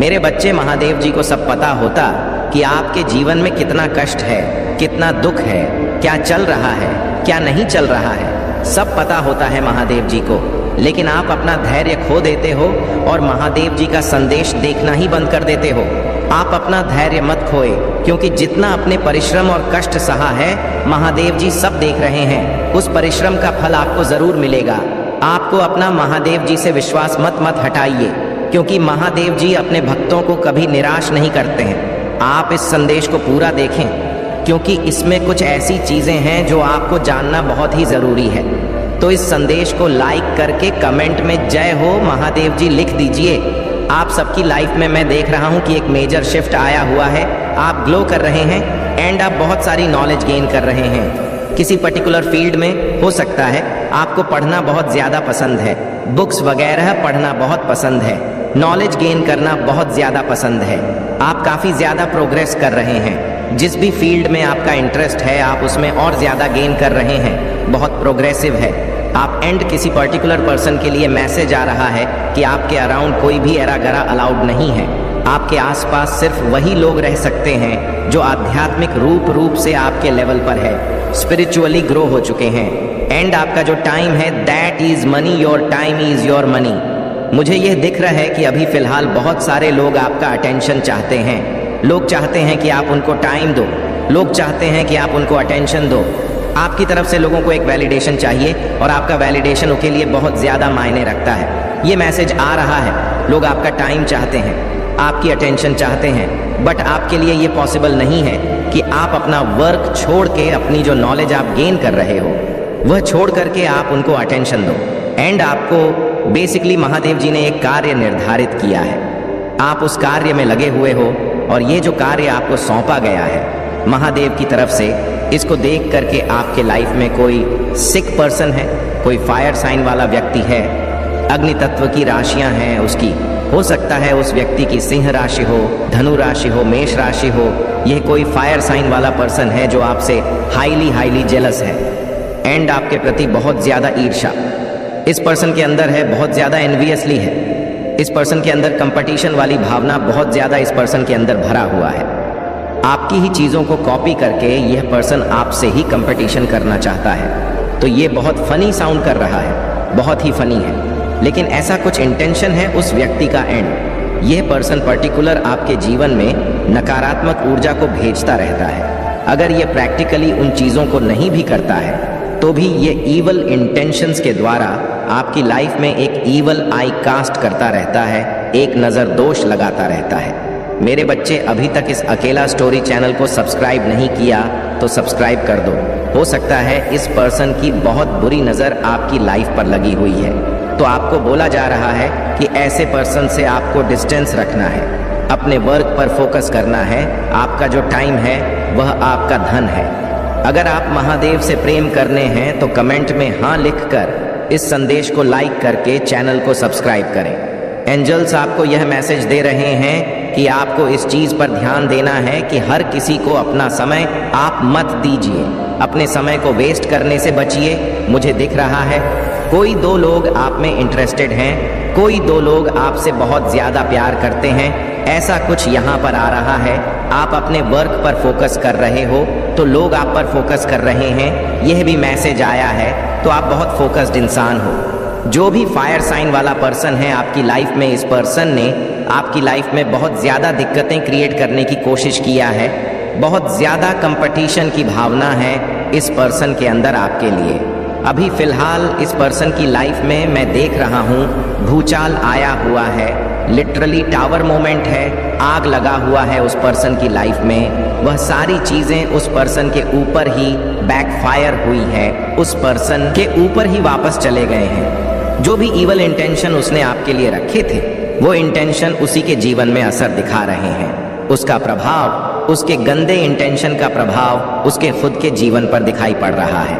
मेरे बच्चे, महादेव जी को सब पता होता कि आपके जीवन में कितना कष्ट है, कितना दुख है, क्या चल रहा है, क्या नहीं चल रहा है, सब पता होता है महादेव जी को। लेकिन आप अपना धैर्य खो देते हो और महादेव जी का संदेश देखना ही बंद कर देते हो। आप अपना धैर्य मत खोए, क्योंकि जितना अपने परिश्रम और कष्ट सहा है, महादेव जी सब देख रहे हैं। उस परिश्रम का फल आपको जरूर मिलेगा। आपको अपना महादेव जी से विश्वास मत हटाइए, क्योंकि महादेव जी अपने भक्तों को कभी निराश नहीं करते हैं। आप इस संदेश को पूरा देखें, क्योंकि इसमें कुछ ऐसी चीजें हैं जो आपको जानना बहुत ही जरूरी है। तो इस संदेश को लाइक करके कमेंट में जय हो महादेव जी लिख दीजिए। आप सबकी लाइफ में मैं देख रहा हूं कि एक मेजर शिफ्ट आया हुआ है। आप ग्लो कर रहे हैं एंड आप बहुत सारी नॉलेज गेन कर रहे हैं। किसी पर्टिकुलर फील्ड में हो सकता है आपको पढ़ना बहुत ज़्यादा पसंद है, बुक्स वगैरह पढ़ना बहुत पसंद है, नॉलेज गेन करना बहुत ज़्यादा पसंद है। आप काफ़ी ज़्यादा प्रोग्रेस कर रहे हैं। जिस भी फील्ड में आपका इंटरेस्ट है आप उसमें और ज़्यादा गेन कर रहे हैं, बहुत प्रोग्रेसिव है आप। एंड किसी पर्टिकुलर पर्सन के लिए मैसेज आ रहा है कि आपके अराउंड कोई भी एरा गरा अलाउड नहीं है। आपके आसपास सिर्फ वही लोग रह सकते हैं जो आध्यात्मिक रूप से आपके लेवल पर है, स्पिरिचुअली ग्रो हो चुके हैं। एंड आपका जो टाइम है, that is money, your time is your money. मुझे यह दिख रहा है कि अभी फिलहाल बहुत सारे लोग आपका अटेंशन चाहते हैं। लोग चाहते हैं कि आप उनको टाइम दो, लोग चाहते हैं कि आप उनको अटेंशन दो। आपकी तरफ से लोगों को एक वैलिडेशन चाहिए और आपका वैलिडेशन उनके लिए बहुत ज़्यादा मायने रखता है। ये मैसेज आ रहा है, लोग आपका टाइम चाहते हैं, आपकी अटेंशन चाहते हैं, बट आपके लिए ये पॉसिबल नहीं है कि आप अपना वर्क छोड़ के, अपनी जो नॉलेज आप गेन कर रहे हो वह छोड़ करके आप उनको अटेंशन दो। एंड आपको बेसिकली महादेव जी ने एक कार्य निर्धारित किया है, आप उस कार्य में लगे हुए हो और ये जो कार्य आपको सौंपा गया है महादेव की तरफ से, इसको देख करके आपके लाइफ में कोई सिक पर्सन है, कोई फायर साइन वाला व्यक्ति है, अग्नि तत्व की राशियां हैं उसकी, हो सकता है उस व्यक्ति की सिंह राशि हो, धनु राशि हो, मेष राशि हो। यह कोई फायर साइन वाला पर्सन है जो आपसे हाईली जेलस है एंड आपके प्रति बहुत ज़्यादा ईर्ष्या इस पर्सन के अंदर है, बहुत ज़्यादा एनवियसली है। इस पर्सन के अंदर कंपटीशन वाली भावना बहुत ज़्यादा इस पर्सन के अंदर भरा हुआ है। आपकी ही चीज़ों को कॉपी करके यह पर्सन आपसे ही कंपटीशन करना चाहता है। तो ये बहुत फनी साउंड कर रहा है, बहुत ही फनी है, लेकिन ऐसा कुछ इंटेंशन है उस व्यक्ति का। एंड यह पर्सन पर्टिकुलर आपके जीवन में नकारात्मक ऊर्जा को भेजता रहता है। अगर ये प्रैक्टिकली उन चीज़ों को नहीं भी करता है तो भी ये ईवल इंटेंशंस के द्वारा आपकी लाइफ में एक ईवल आई कास्ट करता रहता है, एक नज़र दोष लगाता रहता है। मेरे बच्चे, अभी तक इस अकेला स्टोरी चैनल को सब्सक्राइब नहीं किया तो सब्सक्राइब कर दो। हो सकता है इस पर्सन की बहुत बुरी नज़र आपकी लाइफ पर लगी हुई है, तो आपको बोला जा रहा है कि ऐसे पर्सन से आपको डिस्टेंस रखना है, अपने वर्क पर फोकस करना है। आपका जो टाइम है वह आपका धन है। अगर आप महादेव से प्रेम करने हैं तो कमेंट में हाँ लिखकर इस संदेश को लाइक करके चैनल को सब्सक्राइब करें। एंजल्स आपको यह मैसेज दे रहे हैं कि आपको इस चीज़ पर ध्यान देना है कि हर किसी को अपना समय आप मत दीजिए, अपने समय को वेस्ट करने से बचिए। मुझे दिख रहा है कोई दो लोग आप में इंटरेस्टेड हैं, कोई दो लोग आपसे बहुत ज़्यादा प्यार करते हैं, ऐसा कुछ यहाँ पर आ रहा है। आप अपने वर्क पर फोकस कर रहे हो तो लोग आप पर फोकस कर रहे हैं, यह भी मैसेज आया है। तो आप बहुत फोकस्ड इंसान हो। जो भी फायर साइन वाला पर्सन है आपकी लाइफ में, इस पर्सन ने आपकी लाइफ में बहुत ज़्यादा दिक्कतें क्रिएट करने की कोशिश किया है। बहुत ज़्यादा कंपटीशन की भावना है इस पर्सन के अंदर आपके लिए। अभी फ़िलहाल इस पर्सन की लाइफ में मैं देख रहा हूँ भूचाल आया हुआ है, लिटरली टावर मोमेंट है, आग लगा हुआ है उस पर्सन की लाइफ में। वह सारी चीज़ें उस पर्सन के ऊपर ही बैकफायर हुई है, उस पर्सन के ऊपर ही वापस चले गए हैं। जो भी ईवल इंटेंशन उसने आपके लिए रखे थे वो इंटेंशन उसी के जीवन में असर दिखा रहे हैं। उसका प्रभाव, उसके गंदे इंटेंशन का प्रभाव उसके खुद के जीवन पर दिखाई पड़ रहा है।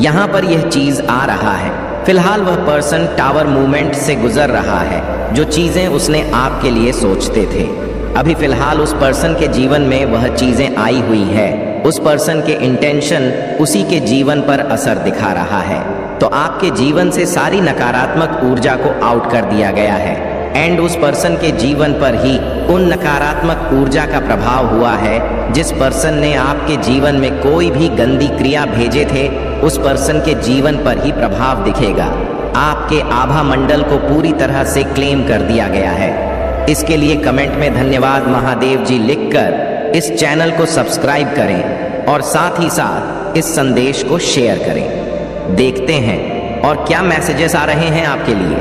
यहाँ पर यह चीज़ आ रहा है। फिलहाल वह पर्सन टावर मूवमेंट से गुजर रहा है, जो चीज़ें उसने आपके लिए सोचते थे। अभी फिलहाल उस पर्सन के जीवन में वह चीज़ें आई हुई है, उस पर्सन के इंटेंशन उसी के जीवन पर असर दिखा रहा है। तो आपके जीवन से सारी नकारात्मक ऊर्जा को आउट कर दिया गया है। एंड उस पर्सन के जीवन पर ही उन नकारात्मक ऊर्जा का प्रभाव हुआ है। जिस पर्सन ने आपके जीवन में कोई भी गंदी क्रिया भेजे थे, उस पर्सन के जीवन पर ही प्रभाव दिखेगा। आपके आभा मंडल को पूरी तरह से क्लेम कर दिया गया है। इसके लिए कमेंट में धन्यवाद महादेव जी लिखकर इस चैनल को सब्सक्राइब करें और साथ ही साथ इस संदेश को शेयर करें। देखते हैं और क्या मैसेजेस आ रहे हैं आपके लिए।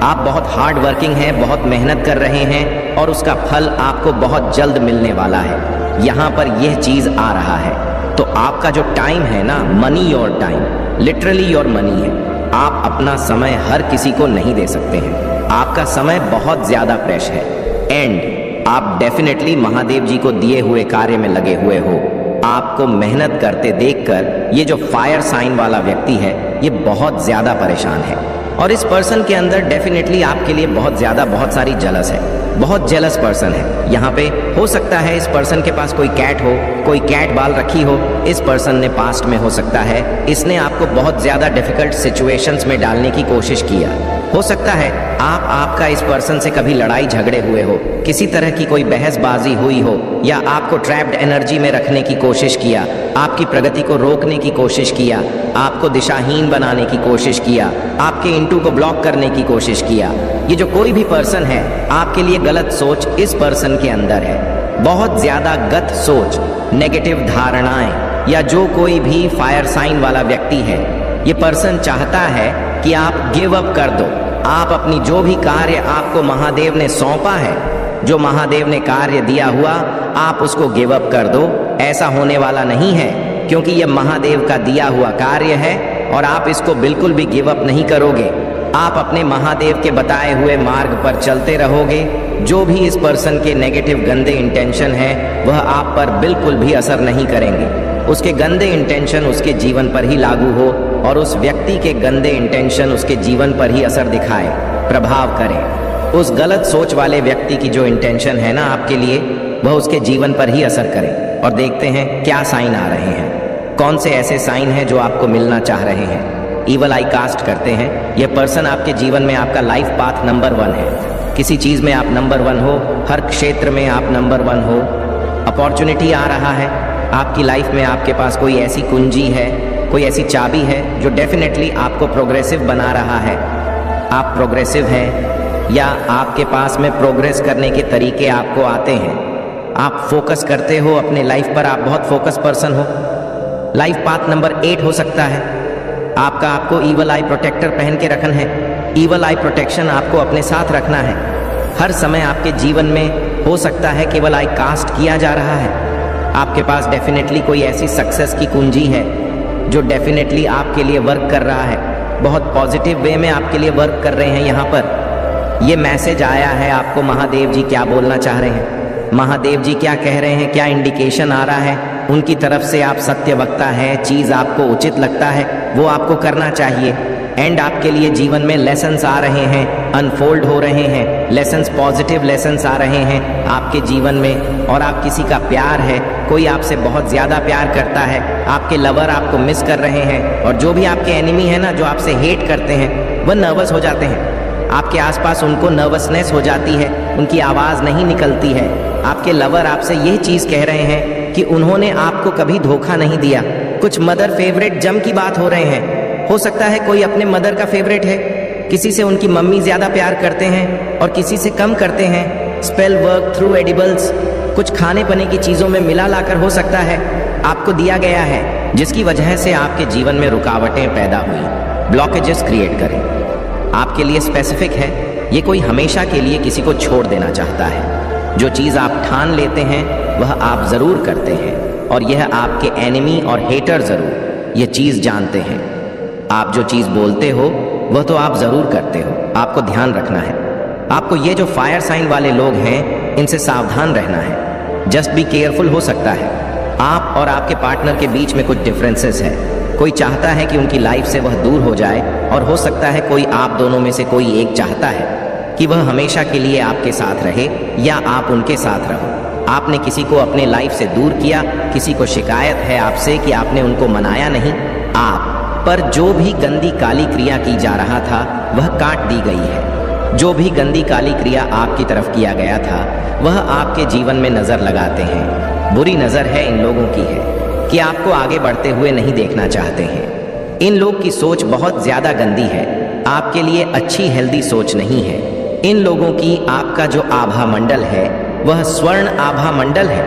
आप बहुत हार्ड वर्किंग हैं, बहुत मेहनत कर रहे हैं और उसका फल आपको बहुत जल्द मिलने वाला है। यहाँ पर यह चीज आ रहा है। तो आपका जो टाइम है ना, money your time, literally your money है। आप अपना समय हर किसी को नहीं दे सकते हैं। आपका समय बहुत ज्यादा फ्रेश है एंड आप डेफिनेटली महादेव जी को दिए हुए कार्य में लगे हुए हो। आपको मेहनत करते देखकर ये जो फायर साइन वाला व्यक्ति है, ये बहुत ज्यादा परेशान है और इस पर्सन के अंदर डेफिनेटली आपके लिए बहुत सारी जलस है, बहुत जेलस पर्सन है। यहाँ पे हो सकता है इस पर्सन के पास कोई कैट हो, कोई कैट बाल रखी हो। इस पर्सन ने पास्ट में हो सकता है इसने आपको बहुत ज्यादा डिफिकल्ट सिचुएशंस में डालने की कोशिश किया। हो सकता है आपका इस पर्सन से कभी लड़ाई झगड़े हुए हो, किसी तरह की कोई बहसबाजी हुई हो या आपको ट्रैप्ड एनर्जी में रखने की कोशिश किया, आपकी प्रगति को रोकने की कोशिश किया, आपको दिशाहीन बनाने की कोशिश किया, आपके इंटू को ब्लॉक करने की कोशिश किया। ये जो कोई भी पर्सन है, आपके लिए गलत सोच इस पर्सन के अंदर है। बहुत ज्यादा गलत सोच, नेगेटिव धारणाएं या जो कोई भी फायर साइन वाला व्यक्ति है, ये पर्सन चाहता है कि आप गिव अप कर दो। आप अपनी जो भी कार्य आपको महादेव ने सौंपा है, जो महादेव ने कार्य दिया हुआ, आप उसको गिव अप कर दो। ऐसा होने वाला नहीं है क्योंकि यह महादेव का दिया हुआ कार्य है और आप इसको बिल्कुल भी गिव अप नहीं करोगे। आप अपने महादेव के बताए हुए मार्ग पर चलते रहोगे। जो भी इस पर्सन के नेगेटिव गंदे इंटेंशन है, वह आप पर बिल्कुल भी असर नहीं करेंगे। उसके गंदे इंटेंशन उसके जीवन पर ही लागू हो और उस व्यक्ति के गंदे इंटेंशन उसके जीवन पर ही असर दिखाए, प्रभाव करें। उस गलत सोच वाले व्यक्ति की जो इंटेंशन है ना आपके लिए, वह उसके जीवन पर ही असर करे। और देखते हैं क्या साइन आ रहे हैं, कौन से ऐसे साइन हैं जो आपको मिलना चाह रहे हैं। ईवल आई कास्ट करते हैं। यह पर्सन आपके जीवन में आपका लाइफ पाथ नंबर 1 है। किसी चीज में आप नंबर 1 हो, हर क्षेत्र में आप नंबर 1 हो। अपॉर्चुनिटी आ रहा है आपकी लाइफ में। आपके पास कोई ऐसी कुंजी है, कोई ऐसी चाबी है जो डेफिनेटली आपको प्रोग्रेसिव बना रहा है। आप प्रोग्रेसिव हैं या आपके पास में प्रोग्रेस करने के तरीके आपको आते हैं। आप फोकस करते हो अपने लाइफ पर, आप बहुत फोकस पर्सन हो। लाइफ पाथ नंबर 8 हो सकता है आपको ईवल आई प्रोटेक्टर पहन के रखना है। ईवल आई प्रोटेक्शन आपको अपने साथ रखना है। हर समय आपके जीवन में हो सकता है केवल आई कास्ट किया जा रहा है। आपके पास डेफिनेटली कोई ऐसी सक्सेस की कुंजी है जो डेफिनेटली आपके लिए वर्क कर रहा है, बहुत पॉजिटिव वे में आपके लिए वर्क कर रहे हैं। यहाँ पर ये मैसेज आया है आपको, महादेव जी क्या बोलना चाह रहे हैं, महादेव जी क्या कह रहे हैं, क्या इंडिकेशन आ रहा है उनकी तरफ से। आप सत्य वक्ता है, चीज़ आपको उचित लगता है वो आपको करना चाहिए। एंड आपके लिए जीवन में लेसन्स आ रहे हैं, अनफोल्ड हो रहे हैं लेसन्स, पॉजिटिव लेसन्स आ रहे हैं आपके जीवन में। और आप किसी का प्यार है, कोई आपसे बहुत ज़्यादा प्यार करता है, आपके लवर आपको मिस कर रहे हैं। और जो भी आपके एनिमी है ना, जो आपसे हेट करते हैं, वह नर्वस हो जाते हैं। आपके आसपास उनको नर्वसनेस हो जाती है, उनकी आवाज़ नहीं निकलती है। आपके लवर आपसे यही चीज़ कह रहे हैं कि उन्होंने आपको कभी धोखा नहीं दिया। कुछ मदर फेवरेट जम की बात हो रहे हैं। हो सकता है कोई अपने मदर का फेवरेट है, किसी से उनकी मम्मी ज़्यादा प्यार करते हैं और किसी से कम करते हैं। स्पेल वर्क थ्रू एडिबल्स, कुछ खाने पीने की चीज़ों में मिला लाकर हो सकता है आपको दिया गया है, जिसकी वजह से आपके जीवन में रुकावटें पैदा हुई, ब्लॉकेजेस क्रिएट करें। आपके लिए स्पेसिफिक है, ये कोई हमेशा के लिए किसी को छोड़ देना चाहता है। जो चीज़ आप ठान लेते हैं वह आप ज़रूर करते हैं और यह आपके एनिमी और हेटर ज़रूर ये चीज़ जानते हैं। आप जो चीज़ बोलते हो वह तो आप ज़रूर करते हो, आपको ध्यान रखना है। आपको ये जो फायर साइन वाले लोग हैं इनसे सावधान रहना है। Just be careful. हो सकता है आप और आपके पार्टनर के बीच में कुछ डिफरेंसेस है। कोई चाहता है कि उनकी लाइफ से वह दूर हो जाए और हो सकता है कोई आप दोनों में से कोई एक चाहता है कि वह हमेशा के लिए आपके साथ रहे या आप उनके साथ रहो। आपने किसी को अपने लाइफ से दूर किया, किसी को शिकायत है आपसे कि आपने उनको मनाया नहीं। आप पर जो भी गंदी काली क्रिया की जा रहा था वह काट दी गई है। जो भी गंदी काली क्रिया आपकी तरफ किया गया था वह आपके जीवन में नजर लगाते हैं। बुरी नजर है इन लोगों की है कि आपको आगे बढ़ते हुए नहीं देखना चाहते हैं। इन लोग की सोच बहुत ज्यादा गंदी है, आपके लिए अच्छी हेल्दी सोच नहीं है। इन लोगों की आपका जो आभा मंडल है वह स्वर्ण आभा मंडल है।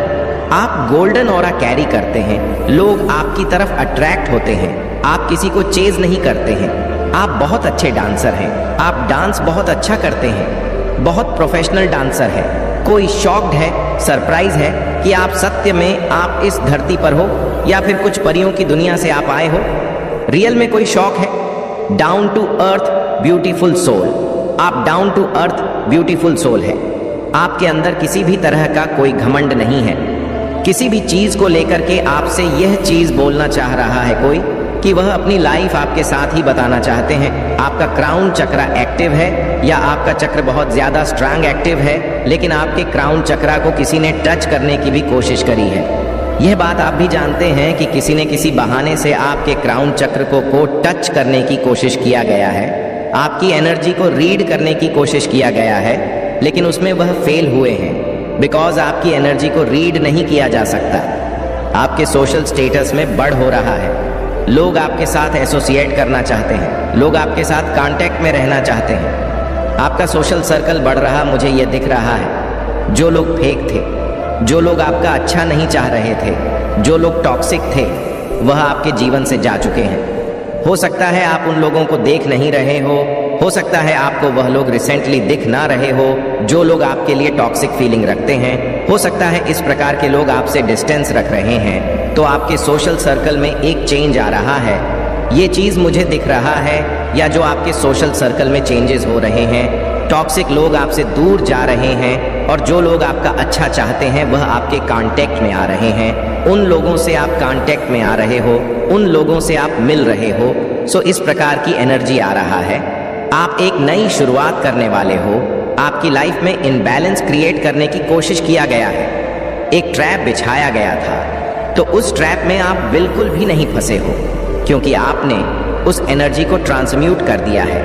आप गोल्डन ऑरा कैरी करते हैं, लोग आपकी तरफ अट्रैक्ट होते हैं, आप किसी को चेज नहीं करते हैं। आप बहुत अच्छे डांसर हैं, आप डांस बहुत अच्छा करते हैं, बहुत प्रोफेशनल डांसर है। कोई शॉक्ड है, सरप्राइज है कि आप सत्य में आप इस धरती पर हो या फिर कुछ परियों की दुनिया से आप आए हो। रियल में कोई शौक है। Down to earth beautiful soul, आप down to earth beautiful soul है। आपके अंदर किसी भी तरह का कोई घमंड नहीं है। किसी भी चीज को लेकर के आपसे यह चीज बोलना चाह रहा है कोई कि वह अपनी लाइफ आपके साथ ही बताना चाहते हैं। आपका क्राउन चक्र एक्टिव है या आपका चक्र बहुत ज्यादा स्ट्रांग एक्टिव है, लेकिन आपके क्राउन चक्र को किसी ने टच करने की भी कोशिश करी है। यह बात आप भी जानते हैं कि किसी ने किसी बहाने से आपके क्राउन चक्र को टच करने की कोशिश किया गया है, आपकी एनर्जी को रीड करने की कोशिश किया गया है, लेकिन उसमें वह फेल हुए हैं। बिकॉज आपकी एनर्जी को रीड नहीं किया जा सकता। आपके सोशल स्टेटस में बढ़ हो रहा है, लोग आपके साथ एसोसिएट करना चाहते हैं, लोग आपके साथ कांटेक्ट में रहना चाहते हैं। आपका सोशल सर्कल बढ़ रहा मुझे यह दिख रहा है। जो लोग फेक थे, जो लोग आपका अच्छा नहीं चाह रहे थे, जो लोग टॉक्सिक थे, वह आपके जीवन से जा चुके हैं। हो सकता है आप उन लोगों को देख नहीं रहे हो सकता है आपको वह लोग रिसेंटली दिख ना रहे हो जो लोग आपके लिए टॉक्सिक फीलिंग रखते हैं। हो सकता है इस प्रकार के लोग आपसे डिस्टेंस रख रहे हैं। तो आपके सोशल सर्कल में एक चेंज आ रहा है, ये चीज मुझे दिख रहा है, या जो आपके सोशल सर्कल में चेंजेस हो रहे हैं। टॉक्सिक लोग आपसे दूर जा रहे हैं और जो लोग आपका अच्छा चाहते हैं वह आपके कांटेक्ट में आ रहे हैं। उन लोगों से आप कांटेक्ट में आ रहे हो, उन लोगों से आप मिल रहे हो। सो इस प्रकार की एनर्जी आ रहा है। आप एक नई शुरुआत करने वाले हो। आपकी लाइफ में इनबैलेंस क्रिएट करने की कोशिश किया गया है, एक ट्रैप बिछाया गया था। तो उस ट्रैप में आप बिल्कुल भी नहीं फंसे हो, क्योंकि आपने उस एनर्जी को ट्रांसम्यूट कर दिया है।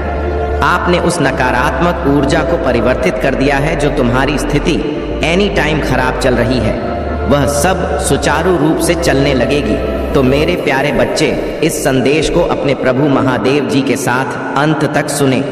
आपने उस नकारात्मक ऊर्जा को परिवर्तित कर दिया है। जो तुम्हारी स्थिति एनी टाइम खराब चल रही है वह सब सुचारू रूप से चलने लगेगी। तो मेरे प्यारे बच्चे, इस संदेश को अपने प्रभु महादेव जी के साथ अंत तक सुने।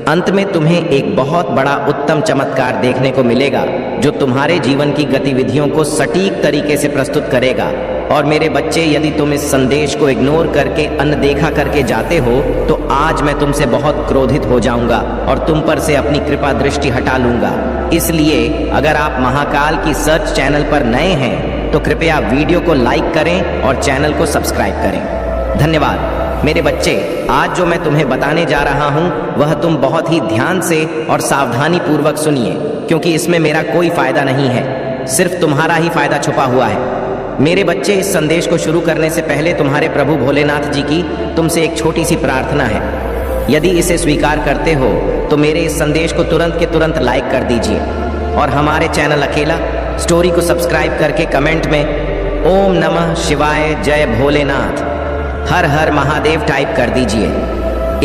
अंत में तुम्हें एक बहुत बड़ा उत्तम चमत्कार देखने को मिलेगा जो तुम्हारे जीवन की गतिविधियों को सटीक तरीके से प्रस्तुत करेगा। और मेरे बच्चे, यदि तुम इस संदेश को इग्नोर करके अनदेखा करके जाते हो तो आज मैं तुमसे बहुत क्रोधित हो जाऊंगा और तुम पर से अपनी कृपा दृष्टि हटा लूंगा। इसलिए अगर आप महाकाल की सर्च चैनल पर नए हैं तो कृपया वीडियो को लाइक करें और चैनल को सब्सक्राइब करें। धन्यवाद। मेरे बच्चे, आज जो मैं तुम्हें बताने जा रहा हूं वह तुम बहुत ही ध्यान से और सावधानी पूर्वक सुनिए, क्योंकि इसमें मेरा कोई फायदा नहीं है, सिर्फ तुम्हारा ही फायदा छुपा हुआ है। मेरे बच्चे, इस संदेश को शुरू करने से पहले तुम्हारे प्रभु भोलेनाथ जी की तुमसे एक छोटी सी प्रार्थना है। यदि इसे स्वीकार करते हो तो मेरे इस संदेश को तुरंत के तुरंत लाइक कर दीजिए और हमारे चैनल अकेला स्टोरी को सब्सक्राइब करके कमेंट में ओम नमः शिवाय, जय भोलेनाथ, हर हर महादेव टाइप कर दीजिए।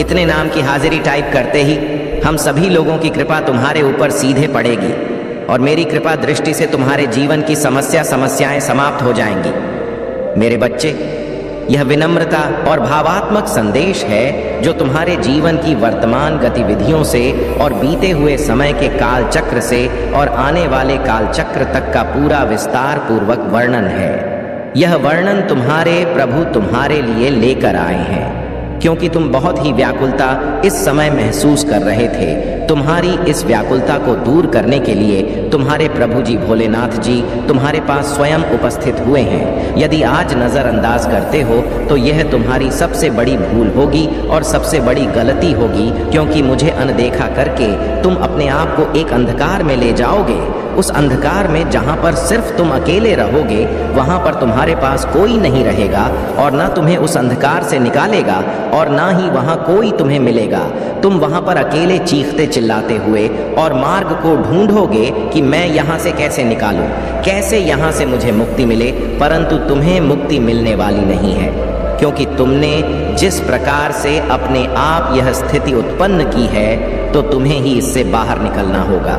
इतने नाम की हाजिरी टाइप करते ही हम सभी लोगों की कृपा तुम्हारे ऊपर सीधे पड़ेगी और मेरी कृपा दृष्टि से तुम्हारे जीवन की समस्याएं समाप्त हो जाएंगी। मेरे बच्चे, यह विनम्रता और भावात्मक संदेश है जो तुम्हारे जीवन की वर्तमान गतिविधियों से और बीते हुए समय के काल चक्र से और आने वाले काल चक्र तक का पूरा विस्तार पूर्वक वर्णन है। यह वर्णन तुम्हारे प्रभु तुम्हारे लिए लेकर आए हैं, क्योंकि तुम बहुत ही व्याकुलता इस समय महसूस कर रहे थे। तुम्हारी इस व्याकुलता को दूर करने के लिए तुम्हारे प्रभु जी भोलेनाथ जी तुम्हारे पास स्वयं उपस्थित हुए हैं। यदि आज नज़रअंदाज करते हो तो यह तुम्हारी सबसे बड़ी भूल होगी और सबसे बड़ी गलती होगी, क्योंकि मुझे अनदेखा करके तुम अपने आप को एक अंधकार में ले जाओगे। उस अंधकार में जहां पर सिर्फ तुम अकेले रहोगे, वहां पर तुम्हारे पास कोई नहीं रहेगा और ना तुम्हें उस अंधकार से निकालेगा और ना ही वहां कोई तुम्हें मिलेगा। तुम वहां पर अकेले चीखते चिल्लाते हुए और मार्ग को ढूंढोगे कि मैं यहाँ से कैसे निकालूं, कैसे यहाँ से मुझे मुक्ति मिले, परंतु तुम्हें मुक्ति मिलने वाली नहीं है, क्योंकि तुमने जिस प्रकार से अपने आप यह स्थिति उत्पन्न की है तो तुम्हें ही इससे बाहर निकलना होगा,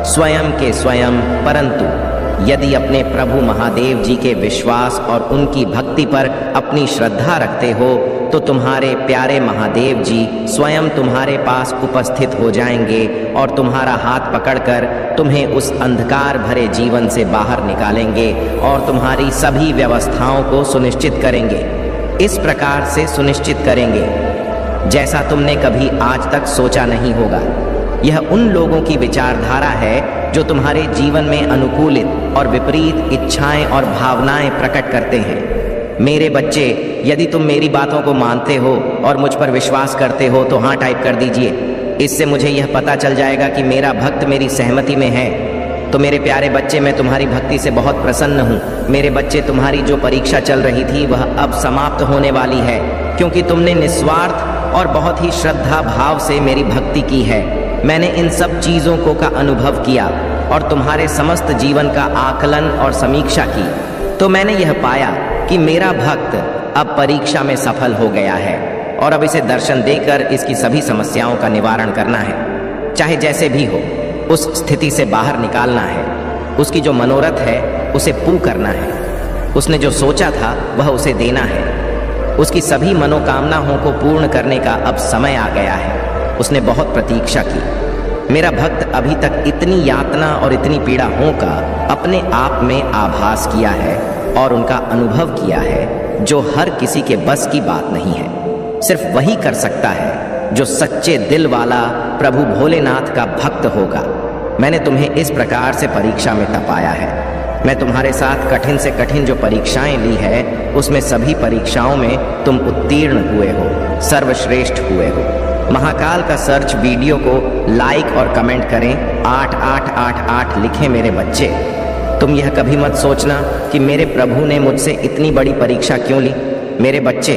स्वयं के स्वयं। परंतु यदि अपने प्रभु महादेव जी के विश्वास और उनकी भक्ति पर अपनी श्रद्धा रखते हो तो तुम्हारे प्यारे महादेव जी स्वयं तुम्हारे पास उपस्थित हो जाएंगे और तुम्हारा हाथ पकड़कर तुम्हें उस अंधकार भरे जीवन से बाहर निकालेंगे और तुम्हारी सभी व्यवस्थाओं को सुनिश्चित करेंगे। इस प्रकार से सुनिश्चित करेंगे जैसा तुमने कभी आज तक सोचा नहीं होगा। यह उन लोगों की विचारधारा है जो तुम्हारे जीवन में अनुकूलित और विपरीत इच्छाएं और भावनाएं प्रकट करते हैं। मेरे बच्चे, यदि तुम मेरी बातों को मानते हो और मुझ पर विश्वास करते हो तो हाँ टाइप कर दीजिए। इससे मुझे यह पता चल जाएगा कि मेरा भक्त मेरी सहमति में है। तो मेरे प्यारे बच्चे, मैं तुम्हारी भक्ति से बहुत प्रसन्न हूँ। मेरे बच्चे, तुम्हारी जो परीक्षा चल रही थी वह अब समाप्त होने वाली है, क्योंकि तुमने निस्वार्थ और बहुत ही श्रद्धा भाव से मेरी भक्ति की है। मैंने इन सब चीज़ों को का अनुभव किया और तुम्हारे समस्त जीवन का आकलन और समीक्षा की, तो मैंने यह पाया कि मेरा भक्त अब परीक्षा में सफल हो गया है और अब इसे दर्शन देकर इसकी सभी समस्याओं का निवारण करना है। चाहे जैसे भी हो, उस स्थिति से बाहर निकालना है। उसकी जो मनोरथ है उसे पूर्ण करना है। उसने जो सोचा था वह उसे देना है। उसकी सभी मनोकामनाओं को पूर्ण करने का अब समय आ गया है। उसने बहुत प्रतीक्षा की। मेरा भक्त अभी तक इतनी यातना और इतनी पीड़ा हों का अपने आप में आभास किया है और उनका अनुभव किया है, जो हर किसी के बस की बात नहीं है। सिर्फ वही कर सकता है जो सच्चे दिल वाला प्रभु भोलेनाथ का भक्त होगा। मैंने तुम्हें इस प्रकार से परीक्षा में तपाया है। मैं तुम्हारे साथ कठिन से कठिन जो परीक्षाएं ली है, उसमें सभी परीक्षाओं में तुम उत्तीर्ण हुए हो, सर्वश्रेष्ठ हुए हो। महाकाल का सर्च वीडियो को लाइक और कमेंट करें। 8888 लिखें मेरे बच्चे। तुम यह कभी मत सोचना कि मेरे प्रभु ने मुझसे इतनी बड़ी परीक्षा क्यों ली। मेरे बच्चे,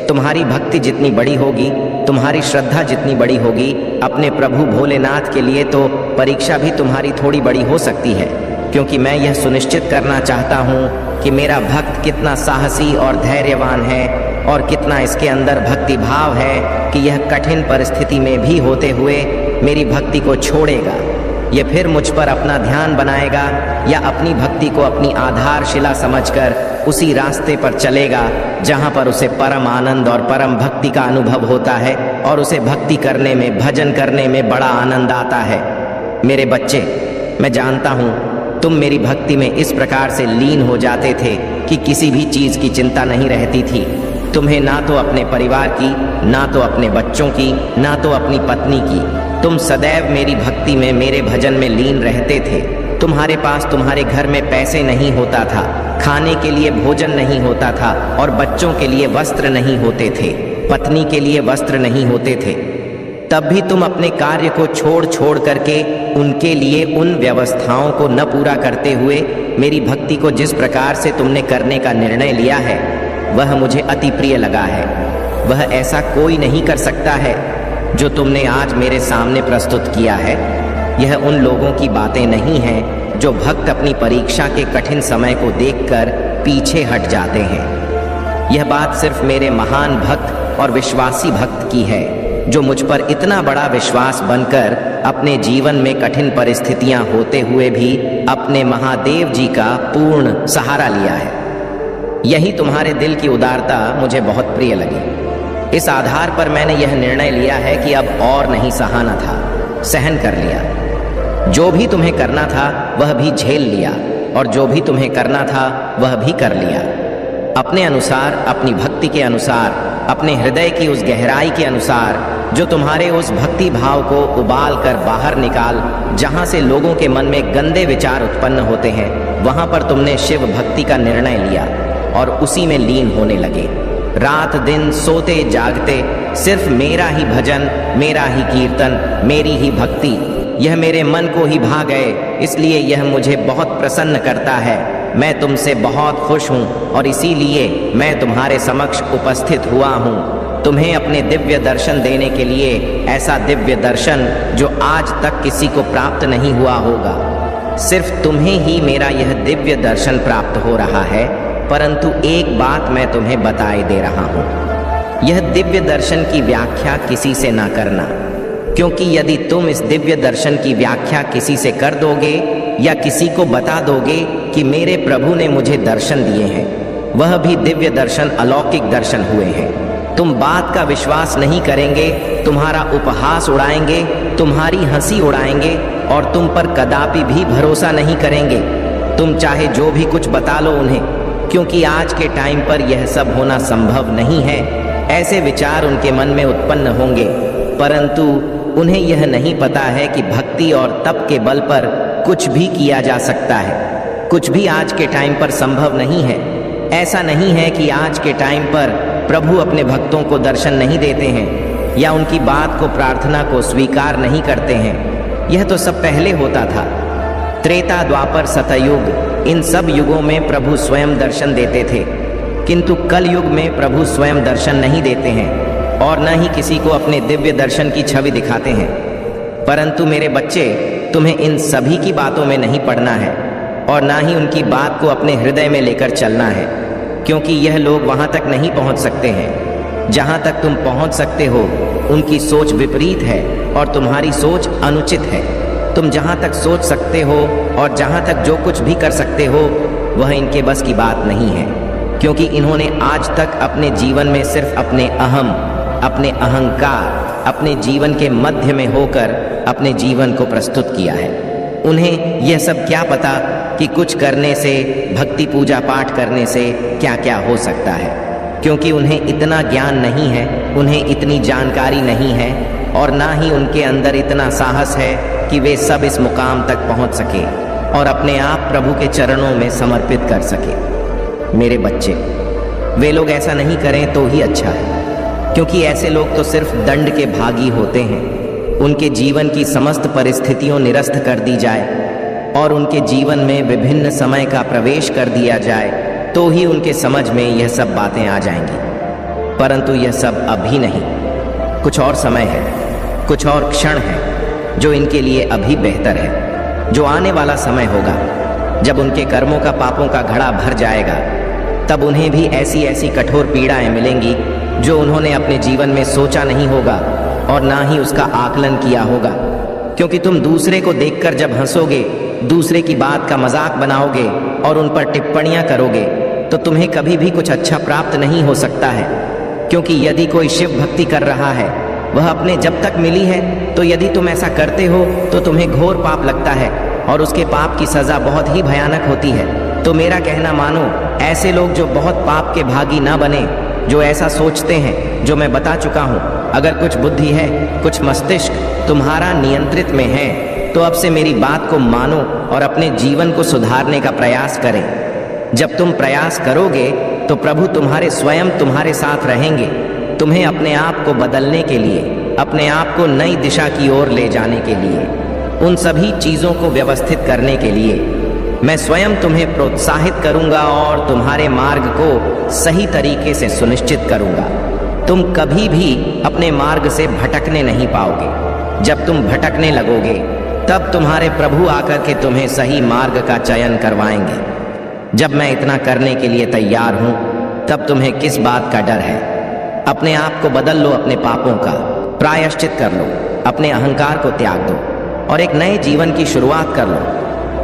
तुम्हारी भक्ति जितनी बड़ी होगी, तुम्हारी श्रद्धा जितनी बड़ी होगी अपने प्रभु भोलेनाथ के लिए, तो परीक्षा भी तुम्हारी थोड़ी बड़ी हो सकती है, क्योंकि मैं यह सुनिश्चित करना चाहता हूँ कि मेरा भक्त कितना साहसी और धैर्यवान है और कितना इसके अंदर भक्ति भाव है कि यह कठिन परिस्थिति में भी होते हुए मेरी भक्ति को छोड़ेगा। यह फिर मुझ पर अपना ध्यान बनाएगा या अपनी भक्ति को अपनी आधारशिला समझकर उसी रास्ते पर चलेगा जहाँ पर उसे परम आनंद और परम भक्ति का अनुभव होता है और उसे भक्ति करने में, भजन करने में बड़ा आनंद आता है। मेरे बच्चे, मैं जानता हूँ तुम मेरी भक्ति में इस प्रकार से लीन हो जाते थे कि किसी भी चीज़ की चिंता नहीं रहती थी। तुम्हें ना तो अपने परिवार की, ना तो अपने बच्चों की, ना तो अपनी पत्नी की। तुम सदैव मेरी भक्ति में, मेरे भजन में लीन रहते थे। तुम्हारे पास तुम्हारे घर में पैसे नहीं होता था, खाने के लिए भोजन नहीं होता था और बच्चों के लिए वस्त्र नहीं होते थे, पत्नी के लिए वस्त्र नहीं होते थे। तब भी तुम अपने कार्य को छोड़ करके उनके लिए उन व्यवस्थाओं को न पूरा करते हुए मेरी भक्ति को जिस प्रकार से तुमने करने का निर्णय लिया है, वह मुझे अति प्रिय लगा है। वह ऐसा कोई नहीं कर सकता है जो तुमने आज मेरे सामने प्रस्तुत किया है। यह उन लोगों की बातें नहीं हैं जो भक्त अपनी परीक्षा के कठिन समय को देखकर पीछे हट जाते हैं। यह बात सिर्फ मेरे महान भक्त और विश्वासी भक्त की है, जो मुझ पर इतना बड़ा विश्वास बनकर अपने जीवन में कठिन परिस्थितियां होते हुए भी अपने महादेव जी का पूर्ण सहारा लिया है। यही तुम्हारे दिल की उदारता मुझे बहुत प्रिय लगी। इस आधार पर मैंने यह निर्णय लिया है कि अब और नहीं सहाना था, सहन कर लिया। जो भी तुम्हें करना था वह भी झेल लिया और जो भी तुम्हें करना था वह भी कर लिया। अपने अनुसार, अपनी भक्ति के अनुसार, अपने हृदय की उस गहराई के अनुसार जो तुम्हारे उस भक्ति भाव को उबाल कर बाहर निकाल, जहाँ से लोगों के मन में गंदे विचार उत्पन्न होते हैं, वहाँ पर तुमने शिव भक्ति का निर्णय लिया और उसी में लीन होने लगे। रात दिन सोते जागते सिर्फ मेरा ही भजन, मेरा ही कीर्तन, मेरी ही भक्ति, यह मेरे मन को ही भा गए। इसलिए यह मुझे बहुत प्रसन्न करता है। मैं तुमसे बहुत खुश हूँ और इसीलिए मैं तुम्हारे समक्ष उपस्थित हुआ हूँ, तुम्हें अपने दिव्य दर्शन देने के लिए। ऐसा दिव्य दर्शन जो आज तक किसी को प्राप्त नहीं हुआ होगा। सिर्फ तुम्हें ही मेरा यह दिव्य दर्शन प्राप्त हो रहा है। परंतु एक बात मैं तुम्हें बताए दे रहा हूँ, यह दिव्य दर्शन की व्याख्या किसी से ना करना, क्योंकि यदि तुम इस दिव्य दर्शन की व्याख्या किसी से कर दोगे या किसी को बता दोगे कि मेरे प्रभु ने मुझे दर्शन दिए हैं, वह भी दिव्य दर्शन अलौकिक दर्शन हुए हैं, तुम बात का विश्वास नहीं करेंगे, तुम्हारा उपहास उड़ाएंगे, तुम्हारी हंसी उड़ाएंगे और तुम पर कदापि भी भरोसा नहीं करेंगे। तुम चाहे जो भी कुछ बता लो उन्हें, क्योंकि आज के टाइम पर यह सब होना संभव नहीं है। ऐसे विचार उनके मन में उत्पन्न होंगे, परंतु उन्हें यह नहीं पता है कि भक्ति और तप के बल पर कुछ भी किया जा सकता है। कुछ भी आज के टाइम पर संभव नहीं है। ऐसा नहीं है कि आज के टाइम पर प्रभु अपने भक्तों को दर्शन नहीं देते हैं या उनकी बात को, प्रार्थना को स्वीकार नहीं करते हैं। यह तो सब पहले होता था। त्रेता, द्वापर, सतयुग, इन सब युगों में प्रभु स्वयं दर्शन देते थे, किंतु कल युग में प्रभु स्वयं दर्शन नहीं देते हैं और न ही किसी को अपने दिव्य दर्शन की छवि दिखाते हैं। परंतु मेरे बच्चे, तुम्हें इन सभी की बातों में नहीं पड़ना है और ना ही उनकी बात को अपने हृदय में लेकर चलना है, क्योंकि यह लोग वहां तक नहीं पहुंच सकते हैं जहां तक तुम पहुंच सकते हो। उनकी सोच विपरीत है और तुम्हारी सोच अनुचित है। तुम जहां तक सोच सकते हो और जहां तक जो कुछ भी कर सकते हो, वह इनके बस की बात नहीं है, क्योंकि इन्होंने आज तक अपने जीवन में सिर्फ अपने अहम, अपने अहंकार, अपने जीवन के मध्य में होकर अपने जीवन को प्रस्तुत किया है। उन्हें यह सब क्या पता कि कुछ करने से, भक्ति पूजा पाठ करने से क्या क्या हो सकता है, क्योंकि उन्हें इतना ज्ञान नहीं है, उन्हें इतनी जानकारी नहीं है और ना ही उनके अंदर इतना साहस है कि वे सब इस मुकाम तक पहुंच सके और अपने आप प्रभु के चरणों में समर्पित कर सके। मेरे बच्चे, वे लोग ऐसा नहीं करें तो ही अच्छा है, क्योंकि ऐसे लोग तो सिर्फ दंड के भागी होते हैं। उनके जीवन की समस्त परिस्थितियों निरस्त कर दी जाए और उनके जीवन में विभिन्न समय का प्रवेश कर दिया जाए तो ही उनके समझ में यह सब बातें आ जाएंगी। परंतु यह सब अभी नहीं, कुछ और समय है, कुछ और क्षण है जो इनके लिए अभी बेहतर है। जो आने वाला समय होगा, जब उनके कर्मों का, पापों का घड़ा भर जाएगा, तब उन्हें भी ऐसी ऐसी कठोर पीड़ाएं मिलेंगी जो उन्होंने अपने जीवन में सोचा नहीं होगा और ना ही उसका आकलन किया होगा। क्योंकि तुम दूसरे को देखकर जब हंसोगे, दूसरे की बात का मजाक बनाओगे और उन पर टिप्पणियां करोगे, तो तुम्हें कभी भी कुछ अच्छा प्राप्त नहीं हो सकता है। क्योंकि यदि कोई शिव भक्ति कर रहा है, वह अपने जब तक मिली है, तो यदि तुम ऐसा करते हो तो तुम्हें घोर पाप लगता है और उसके पाप की सजा बहुत ही भयानक होती है। तो मेरा कहना मानो, ऐसे लोग जो बहुत पाप के भागी ना बने, जो ऐसा सोचते हैं जो मैं बता चुका हूँ, अगर कुछ बुद्धि है, कुछ मस्तिष्क तुम्हारा नियंत्रित में है, तो अब से मेरी बात को मानो और अपने जीवन को सुधारने का प्रयास करें। जब तुम प्रयास करोगे तो प्रभु तुम्हारे स्वयं तुम्हारे साथ रहेंगे, तुम्हें अपने आप को बदलने के लिए, अपने आप को नई दिशा की ओर ले जाने के लिए, उन सभी चीज़ों को व्यवस्थित करने के लिए मैं स्वयं तुम्हें प्रोत्साहित करूंगा और तुम्हारे मार्ग को सही तरीके से सुनिश्चित करूंगा। तुम कभी भी अपने मार्ग से भटकने नहीं पाओगे। जब तुम भटकने लगोगे, तब तुम्हारे प्रभु आकर के तुम्हें सही मार्ग का चयन करवाएंगे। जब मैं इतना करने के लिए तैयार हूं, तब तुम्हें किस बात का डर है? अपने आप को बदल लो, अपने पापों का प्रायश्चित कर लो, अपने अहंकार को त्याग दो और एक नए जीवन की शुरुआत कर लो।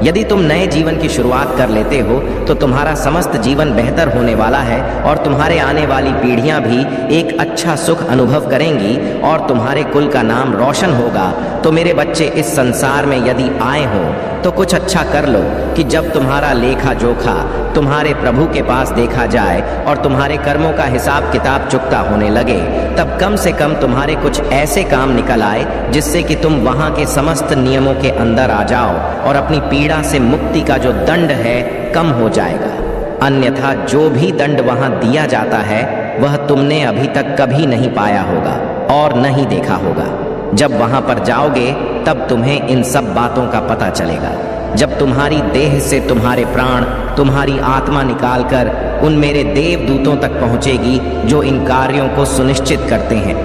यदि तुम नए जीवन की शुरुआत कर लेते हो, तो तुम्हारा समस्त जीवन बेहतर होने वाला है और तुम्हारे आने वाली पीढ़ियां भी एक अच्छा सुख अनुभव करेंगी और तुम्हारे कुल का नाम रोशन होगा। तो मेरे बच्चे, इस संसार में यदि आए हो तो कुछ अच्छा कर लो कि जब तुम्हारा लेखा जोखा तुम्हारे प्रभु के पास देखा जाए और तुम्हारे कर्मों का हिसाब किताब चुकता होने लगे, तब कम से कम तुम्हारे कुछ ऐसे काम निकल आए जिससे कि तुम वहां के समस्त नियमों के अंदर आ जाओ और अपनी पीड़ा से मुक्ति का जो दंड है कम हो जाएगा। अन्यथा जो भी दंड वहां दिया जाता है, वह तुमने अभी तक कभी नहीं पाया होगा और नहीं देखा होगा। जब वहां पर जाओगे, तब तुम्हें इन सब बातों का पता चलेगा। जब तुम्हारी देह से तुम्हारे प्राण, तुम्हारी आत्मा निकालकर उन मेरे देवदूतों तक पहुंचेगी जो इन कार्यों को सुनिश्चित करते हैं,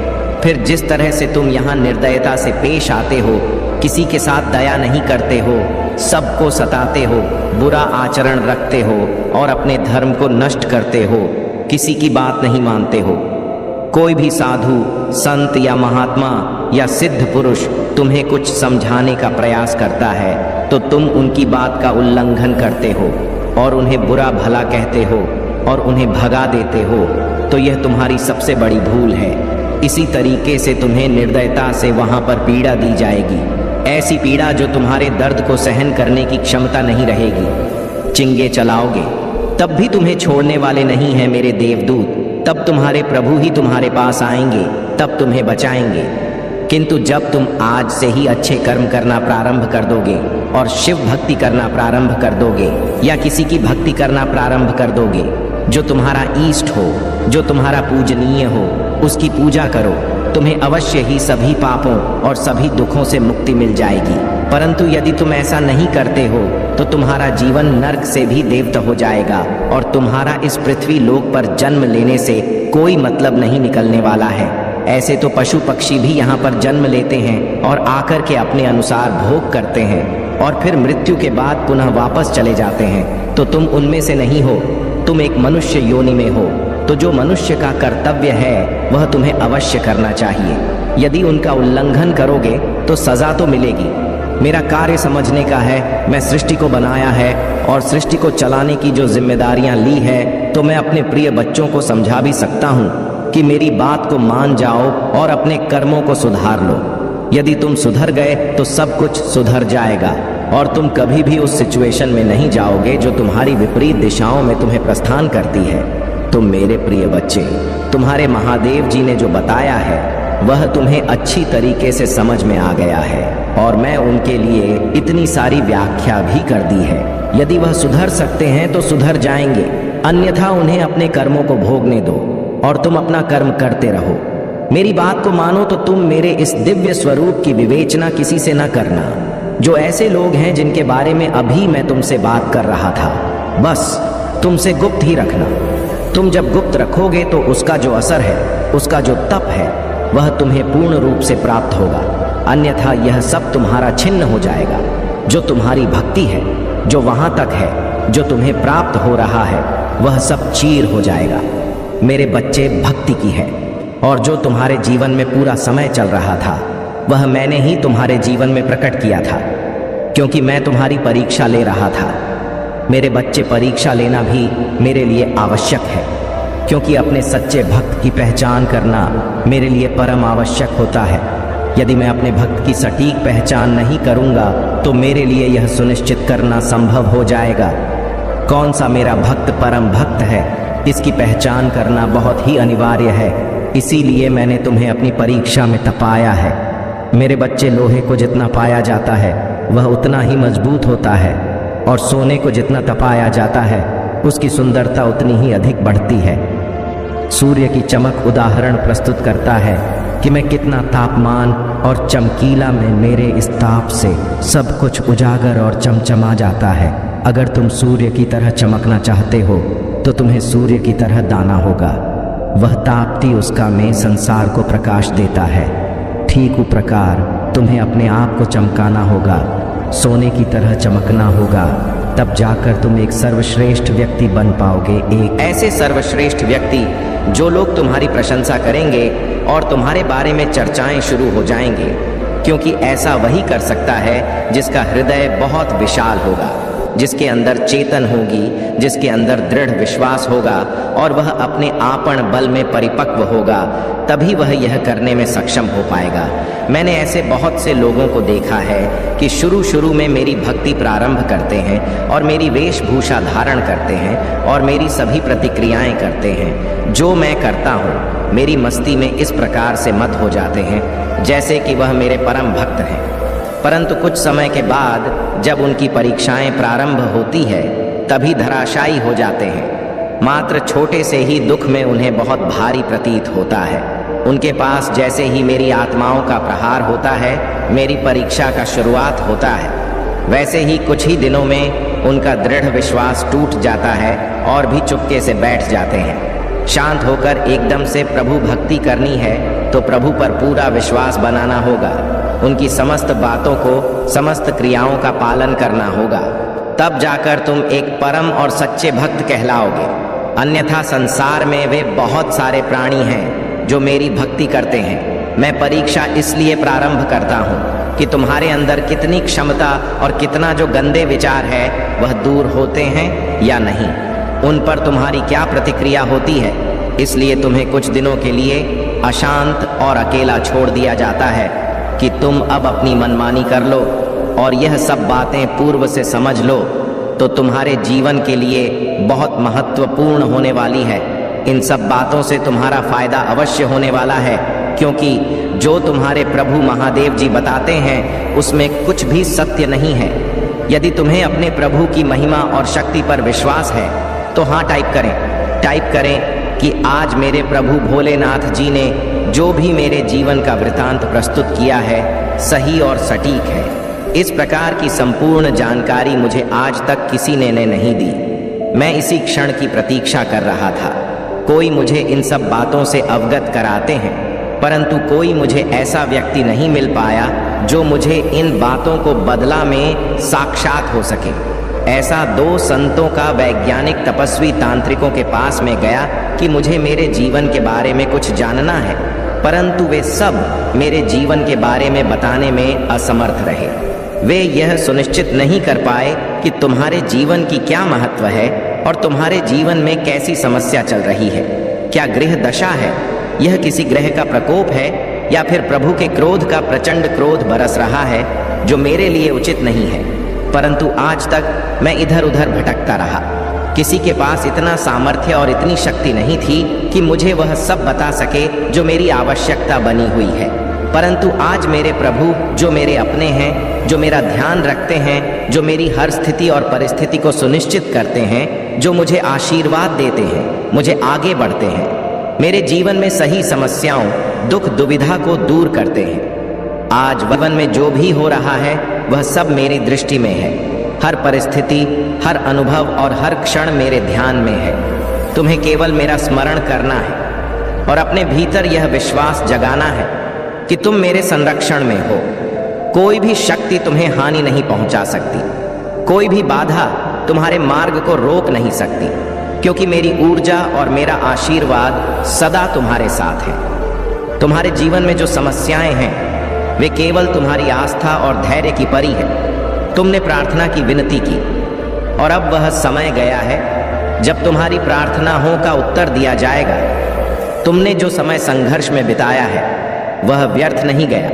फिर जिस तरह से तुम यहाँ निर्दयता से पेश आते हो, किसी के साथ दया नहीं करते हो, सबको सताते हो, बुरा आचरण रखते हो और अपने धर्म को नष्ट करते हो, किसी की बात नहीं मानते हो, कोई भी साधु, संत या महात्मा या सिद्ध पुरुष तुम्हें कुछ समझाने का प्रयास करता है तो तुम उनकी बात का उल्लंघन करते हो और उन्हें बुरा भला कहते हो और उन्हें भगा देते हो, तो यह तुम्हारी सबसे बड़ी भूल है। इसी तरीके से तुम्हें निर्दयता से वहां पर पीड़ा दी जाएगी, ऐसी पीड़ा जो तुम्हारे दर्द को सहन करने की क्षमता नहीं रहेगी। चिंगे चलाओगे तब भी तुम्हें छोड़ने वाले नहीं हैं मेरे देवदूत। तब तुम्हारे प्रभु ही तुम्हारे पास आएंगे, तब तुम्हें बचाएंगे। किंतु जब तुम आज से ही अच्छे कर्म करना प्रारंभ कर दोगे और शिव भक्ति करना प्रारंभ कर दोगे या किसी की भक्ति करना प्रारंभ कर दोगे जो तुम्हारा ईष्ट हो, जो तुम्हारा पूजनीय हो, उसकी पूजा करो, तुम्हें अवश्य ही सभी पापों और सभी दुखों से मुक्ति मिल जाएगी। परंतु यदि तुम ऐसा नहीं करते हो तो तुम्हारा जीवन नर्क से भी देवता हो जाएगा और तुम्हारा इस पृथ्वी लोक पर जन्म लेने से कोई मतलब नहीं निकलने वाला है। ऐसे तो पशु पक्षी भी यहाँ पर जन्म लेते हैं और आकर के अपने अनुसार भोग करते हैं और फिर मृत्यु के बाद पुनः वापस चले जाते हैं, तो तुम उनमें से नहीं हो, तुम एक मनुष्य योनि में हो। तो जो मनुष्य का कर्तव्य है वह तुम्हें अवश्य करना चाहिए। यदि उनका उल्लंघन करोगे तो सजा तो मिलेगी। मेरा कार्य समझने का है, मैं सृष्टि को बनाया है और सृष्टि को चलाने की जो जिम्मेदारियां ली है, तो मैं अपने प्रिय बच्चों को समझा भी सकता हूँ कि मेरी बात को मान जाओ और अपने कर्मों को सुधार लो। यदि तुम सुधर गए तो सब कुछ सुधर जाएगा और तुम कभी भी उस सिचुएशन में नहीं जाओगे जो तुम्हारी विपरीत दिशाओं में तुम्हें प्रस्थान करती है। तुम मेरे प्रिय बच्चे, तुम्हारे महादेव जी ने जो बताया है वह तुम्हें अच्छी तरीके से समझ में आ गया है और मैं उनके लिए इतनी सारी व्याख्या भी कर दी है। यदि वह सुधर सकते हैं तो सुधर जाएंगे, अन्यथा उन्हें अपने कर्मों को भोगने दो और तुम अपना कर्म करते रहो। मेरी बात को मानो तो तुम मेरे इस दिव्य स्वरूप की विवेचना किसी से न करना। जो ऐसे लोग हैं जिनके बारे में अभी मैं तुमसे बात कर रहा था, बस तुमसे गुप्त ही रखना। तुम जब गुप्त रखोगे तो उसका जो असर है, उसका जो तप है, वह तुम्हें पूर्ण रूप से प्राप्त होगा, अन्यथा यह सब तुम्हारा छिन्न हो जाएगा। जो तुम्हारी भक्ति है, जो वहां तक है जो तुम्हें प्राप्त हो रहा है, वह सब चीर हो जाएगा। मेरे बच्चे, भक्ति की है और जो तुम्हारे जीवन में पूरा समय चल रहा था वह मैंने ही तुम्हारे जीवन में प्रकट किया था, क्योंकि मैं तुम्हारी परीक्षा ले रहा था। मेरे बच्चे, परीक्षा लेना भी मेरे लिए आवश्यक है, क्योंकि अपने सच्चे भक्त की पहचान करना मेरे लिए परम आवश्यक होता है। यदि मैं अपने भक्त की सटीक पहचान नहीं करूंगा तो मेरे लिए यह सुनिश्चित करना संभव हो जाएगा कौन सा मेरा भक्त परम भक्त है, इसकी पहचान करना बहुत ही अनिवार्य है। इसीलिए मैंने तुम्हें अपनी परीक्षा में तपाया है। मेरे बच्चे, लोहे को जितना पाया जाता है वह उतना ही मजबूत होता है और सोने को जितना तपाया जाता है उसकी सुंदरता उतनी ही अधिक बढ़ती है। सूर्य की चमक उदाहरण प्रस्तुत करता है कि मैं कितना तापमान और चमकीला में मेरे इस ताप से सब कुछ उजागर और चमचमा जाता है। अगर तुम सूर्य की तरह चमकना चाहते हो तो तुम्हें सूर्य की तरह दाना होगा। वह ताप्ती उसका में संसार को प्रकाश देता है। ठीक उस प्रकार तुम्हें अपने आप को चमकाना होगा, सोने की तरह चमकना होगा, तब जाकर तुम एक सर्वश्रेष्ठ व्यक्ति बन पाओगे। एक ऐसे सर्वश्रेष्ठ व्यक्ति जो लोग तुम्हारी प्रशंसा करेंगे और तुम्हारे बारे में चर्चाएं शुरू हो जाएंगे, क्योंकि ऐसा वही कर सकता है जिसका हृदय बहुत विशाल होगा, जिसके अंदर चेतन होगी, जिसके अंदर दृढ़ विश्वास होगा और वह अपने आपन बल में परिपक्व होगा, तभी वह यह करने में सक्षम हो पाएगा। मैंने ऐसे बहुत से लोगों को देखा है कि शुरू में मेरी भक्ति प्रारंभ करते हैं और मेरी वेशभूषा धारण करते हैं और मेरी सभी प्रतिक्रियाएं करते हैं। जो मैं करता हूँ मेरी मस्ती में इस प्रकार से मत हो जाते हैं जैसे कि वह मेरे परम भक्त हैं, परंतु कुछ समय के बाद जब उनकी परीक्षाएं प्रारंभ होती है तभी धराशायी हो जाते हैं। मात्र छोटे से ही दुख में उन्हें बहुत भारी प्रतीत होता है। उनके पास जैसे ही मेरी आत्माओं का प्रहार होता है, मेरी परीक्षा का शुरुआत होता है, वैसे ही कुछ ही दिनों में उनका दृढ़ विश्वास टूट जाता है और भी चुपके से बैठ जाते हैं। शांत होकर एकदम से प्रभु भक्ति करनी है तो प्रभु पर पूरा विश्वास बनाना होगा, उनकी समस्त बातों को, समस्त क्रियाओं का पालन करना होगा, तब जाकर तुम एक परम और सच्चे भक्त कहलाओगे। अन्यथा संसार में वे बहुत सारे प्राणी हैं जो मेरी भक्ति करते हैं। मैं परीक्षा इसलिए प्रारंभ करता हूँ कि तुम्हारे अंदर कितनी क्षमता और कितना जो गंदे विचार है वह दूर होते हैं या नहीं, उन पर तुम्हारी क्या प्रतिक्रिया होती है। इसलिए तुम्हें कुछ दिनों के लिए अशांत और अकेला छोड़ दिया जाता है कि तुम अब अपनी मनमानी कर लो और यह सब बातें पूर्व से समझ लो तो तुम्हारे जीवन के लिए बहुत महत्वपूर्ण होने वाली है। इन सब बातों से तुम्हारा फायदा अवश्य होने वाला है, क्योंकि जो तुम्हारे प्रभु महादेव जी बताते हैं उसमें कुछ भी सत्य नहीं है। यदि तुम्हें अपने प्रभु की महिमा और शक्ति पर विश्वास है तो हाँ टाइप करें कि आज मेरे प्रभु भोलेनाथ जी ने जो भी मेरे जीवन का वृतांत प्रस्तुत किया है सही और सटीक है। इस प्रकार की संपूर्ण जानकारी मुझे आज तक किसी ने नहीं दी। मैं इसी क्षण की प्रतीक्षा कर रहा था। कोई मुझे इन सब बातों से अवगत कराते हैं, परंतु कोई मुझे ऐसा व्यक्ति नहीं मिल पाया जो मुझे इन बातों को बदला में साक्षात हो सके। ऐसा 2 संतों का वैज्ञानिक तपस्वी तांत्रिकों के पास में गया कि मुझे मेरे जीवन के बारे में कुछ जानना है, परंतु वे सब मेरे जीवन के बारे में बताने में असमर्थ रहे। वे यह सुनिश्चित नहीं कर पाए कि तुम्हारे जीवन की क्या महत्व है और तुम्हारे जीवन में कैसी समस्या चल रही है। क्या गृह दशा है, यह किसी ग्रह का प्रकोप है, या फिर प्रभु के क्रोध का प्रचंड क्रोध बरस रहा है जो मेरे लिए उचित नहीं है। परंतु आज तक मैं इधर उधर भटकता रहा। किसी के पास इतना सामर्थ्य और इतनी शक्ति नहीं थी कि मुझे वह सब बता सके जो मेरी आवश्यकता बनी हुई है। परंतु आज मेरे प्रभु जो मेरे अपने हैं, जो मेरा ध्यान रखते हैं, जो मेरी हर स्थिति और परिस्थिति को सुनिश्चित करते हैं, जो मुझे आशीर्वाद देते हैं, मुझे आगे बढ़ते हैं, मेरे जीवन में सही समस्याओं, दुख दुविधा को दूर करते हैं। आज जीवन में जो भी हो रहा है वह सब मेरी दृष्टि में है। हर परिस्थिति, हर अनुभव और हर क्षण मेरे ध्यान में है। तुम्हें केवल मेरा स्मरण करना है और अपने भीतर यह विश्वास जगाना है कि तुम मेरे संरक्षण में हो। कोई भी शक्ति तुम्हें हानि नहीं पहुंचा सकती, कोई भी बाधा तुम्हारे मार्ग को रोक नहीं सकती, क्योंकि मेरी ऊर्जा और मेरा आशीर्वाद सदा तुम्हारे साथ है। तुम्हारे जीवन में जो समस्याएं हैं वे केवल तुम्हारी आस्था और धैर्य की परी है। तुमने प्रार्थना की विनती की और अब वह समय गया है जब तुम्हारी प्रार्थनाओं का उत्तर दिया जाएगा। तुमने जो समय संघर्ष में बिताया है वह व्यर्थ नहीं गया।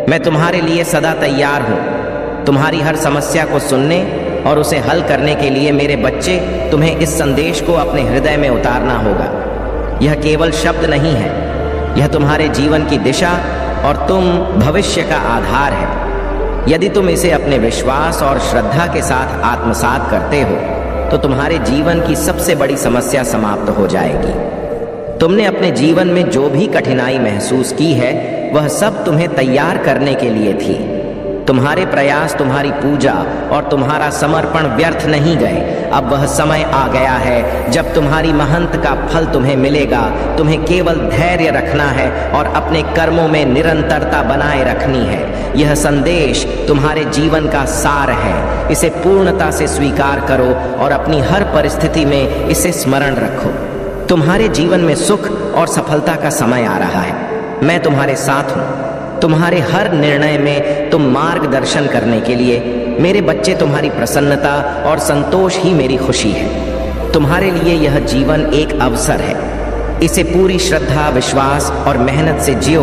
मैं तुम्हारे लिए सदा तैयार हूँ। तुम्हारी हर समस्या को सुनने और उसे हल करने के लिए मेरे बच्चे, तुम्हें इस संदेश को अपने हृदय में उतारना होगा। यह केवल शब्द नहीं है, यह तुम्हारे जीवन की दिशा और तुम भविष्य का आधार है। यदि तुम इसे अपने विश्वास और श्रद्धा के साथ आत्मसात करते हो तो तुम्हारे जीवन की सबसे बड़ी समस्या समाप्त हो जाएगी। तुमने अपने जीवन में जो भी कठिनाई महसूस की है वह सब तुम्हें तैयार करने के लिए थी। तुम्हारे प्रयास, तुम्हारी पूजा और तुम्हारा समर्पण व्यर्थ नहीं गए। अब वह समय आ गया है जब तुम्हारी महंत का फल तुम्हें मिलेगा। तुम्हें केवल धैर्य रखना है और अपने कर्मों में निरंतरता बनाए रखनी है। यह संदेश तुम्हारे जीवन का सार है। इसे पूर्णता से स्वीकार करो और अपनी हर परिस्थिति में इसे स्मरण रखो। तुम्हारे जीवन में सुख और सफलता का समय आ रहा है। मैं तुम्हारे साथ हूँ। तुम्हारे हर निर्णय में तुम मार्गदर्शन करने के लिए मेरे बच्चे, तुम्हारी प्रसन्नता और संतोष ही मेरी खुशी है। तुम्हारे लिए यह जीवन एक अवसर है। इसे पूरी श्रद्धा, विश्वास और मेहनत से जियो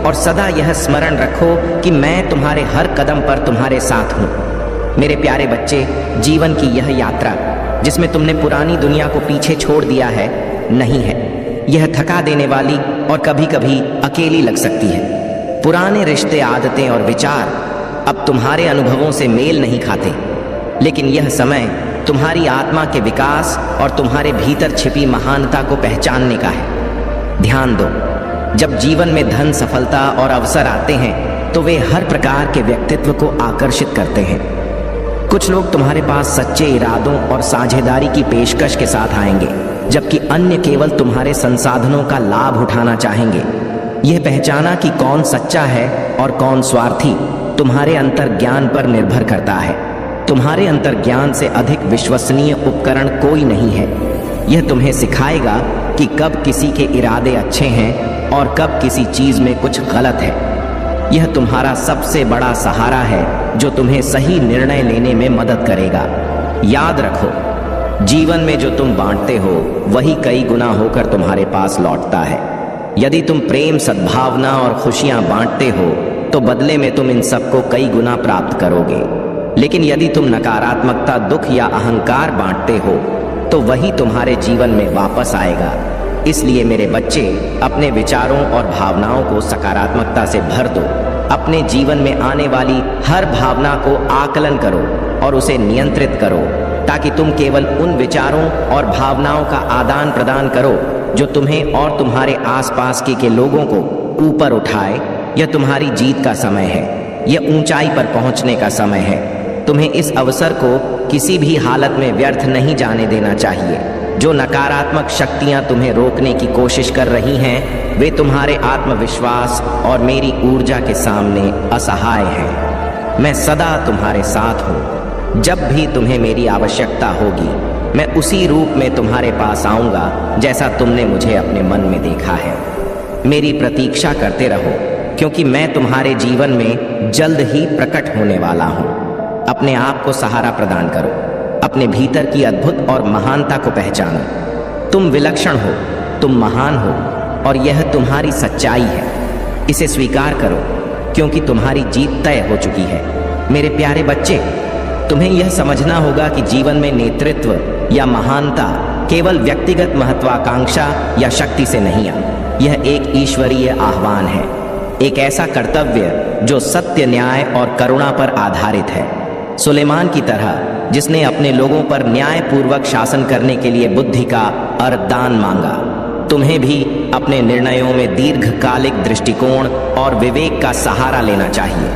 और सदा यह स्मरण रखो कि मैं तुम्हारे हर कदम पर तुम्हारे साथ हूँ। मेरे प्यारे बच्चे, जीवन की यह यात्रा जिसमें तुमने पुरानी दुनिया को पीछे छोड़ दिया है नहीं है। यह थका देने वाली और कभी कभी अकेली लग सकती है। पुराने रिश्ते, आदतें और विचार अब तुम्हारे अनुभवों से मेल नहीं खाते, लेकिन यह समय तुम्हारी आत्मा के विकास और तुम्हारे भीतर छिपी महानता को पहचानने का है। ध्यान दो, जब जीवन में धन, सफलता और अवसर आते हैं तो वे हर प्रकार के व्यक्तित्व को आकर्षित करते हैं। कुछ लोग तुम्हारे पास सच्चे इरादों और साझेदारी की पेशकश के साथ आएंगे, जबकि अन्य केवल तुम्हारे संसाधनों का लाभ उठाना चाहेंगे। यह पहचाना कि कौन सच्चा है और कौन स्वार्थी तुम्हारे अंतर्ज्ञान पर निर्भर करता है। तुम्हारे अंतर्ज्ञान से अधिक विश्वसनीय उपकरण कोई नहीं है। यह तुम्हें सिखाएगा कि कब किसी के इरादे अच्छे हैं और कब किसी चीज में कुछ गलत है। यह तुम्हारा सबसे बड़ा सहारा है जो तुम्हें सही निर्णय लेने में मदद करेगा। याद रखो, जीवन में जो तुम बांटते हो वही कई गुना होकर तुम्हारे पास लौटता है। यदि तुम प्रेम, सद्भावना और खुशियां बांटते हो तो बदले में तुम इन सबको कई गुना प्राप्त करोगे। लेकिन यदि तुम नकारात्मकता, दुख या अहंकार बांटते हो तो वही तुम्हारे जीवन में वापस आएगा। इसलिए मेरे बच्चे, अपने विचारों और भावनाओं को सकारात्मकता से भर दो। अपने जीवन में आने वाली हर भावना को आकलन करो और उसे नियंत्रित करो, ताकि तुम केवल उन विचारों और भावनाओं का आदान प्रदान करो जो तुम्हें और तुम्हारे आसपास के लोगों को ऊपर उठाए। यह तुम्हारी जीत का समय है। यह ऊंचाई पर पहुंचने का समय है। तुम्हें इस अवसर को किसी भी हालत में व्यर्थ नहीं जाने देना चाहिए। जो नकारात्मक शक्तियां तुम्हें रोकने की कोशिश कर रही हैं, वे तुम्हारे आत्मविश्वास और मेरी ऊर्जा के सामने असहाय हैं। मैं सदा तुम्हारे साथ हूँ। जब भी तुम्हें मेरी आवश्यकता होगी, मैं उसी रूप में तुम्हारे पास आऊँगा जैसा तुमने मुझे अपने मन में देखा है। मेरी प्रतीक्षा करते रहो, क्योंकि मैं तुम्हारे जीवन में जल्द ही प्रकट होने वाला हूँ। अपने आप को सहारा प्रदान करो। अपने भीतर की अद्भुत और महानता को पहचानो। तुम विलक्षण हो, तुम महान हो, और यह तुम्हारी सच्चाई है। इसे स्वीकार करो, क्योंकि तुम्हारी जीत तय हो चुकी है। मेरे प्यारे बच्चे, तुम्हें यह समझना होगा कि जीवन में नेतृत्व या महानता केवल व्यक्तिगत महत्वाकांक्षा या शक्ति से नहीं आई। यह एक ईश्वरीय आह्वान है, एक ऐसा कर्तव्य जो सत्य, न्याय और करुणा पर आधारित है। सुलेमान की तरह, जिसने अपने लोगों पर न्यायपूर्वक शासन करने के लिए बुद्धि का वरदान मांगा, तुम्हें भी अपने निर्णयों में दीर्घकालिक दृष्टिकोण और विवेक का सहारा लेना चाहिए।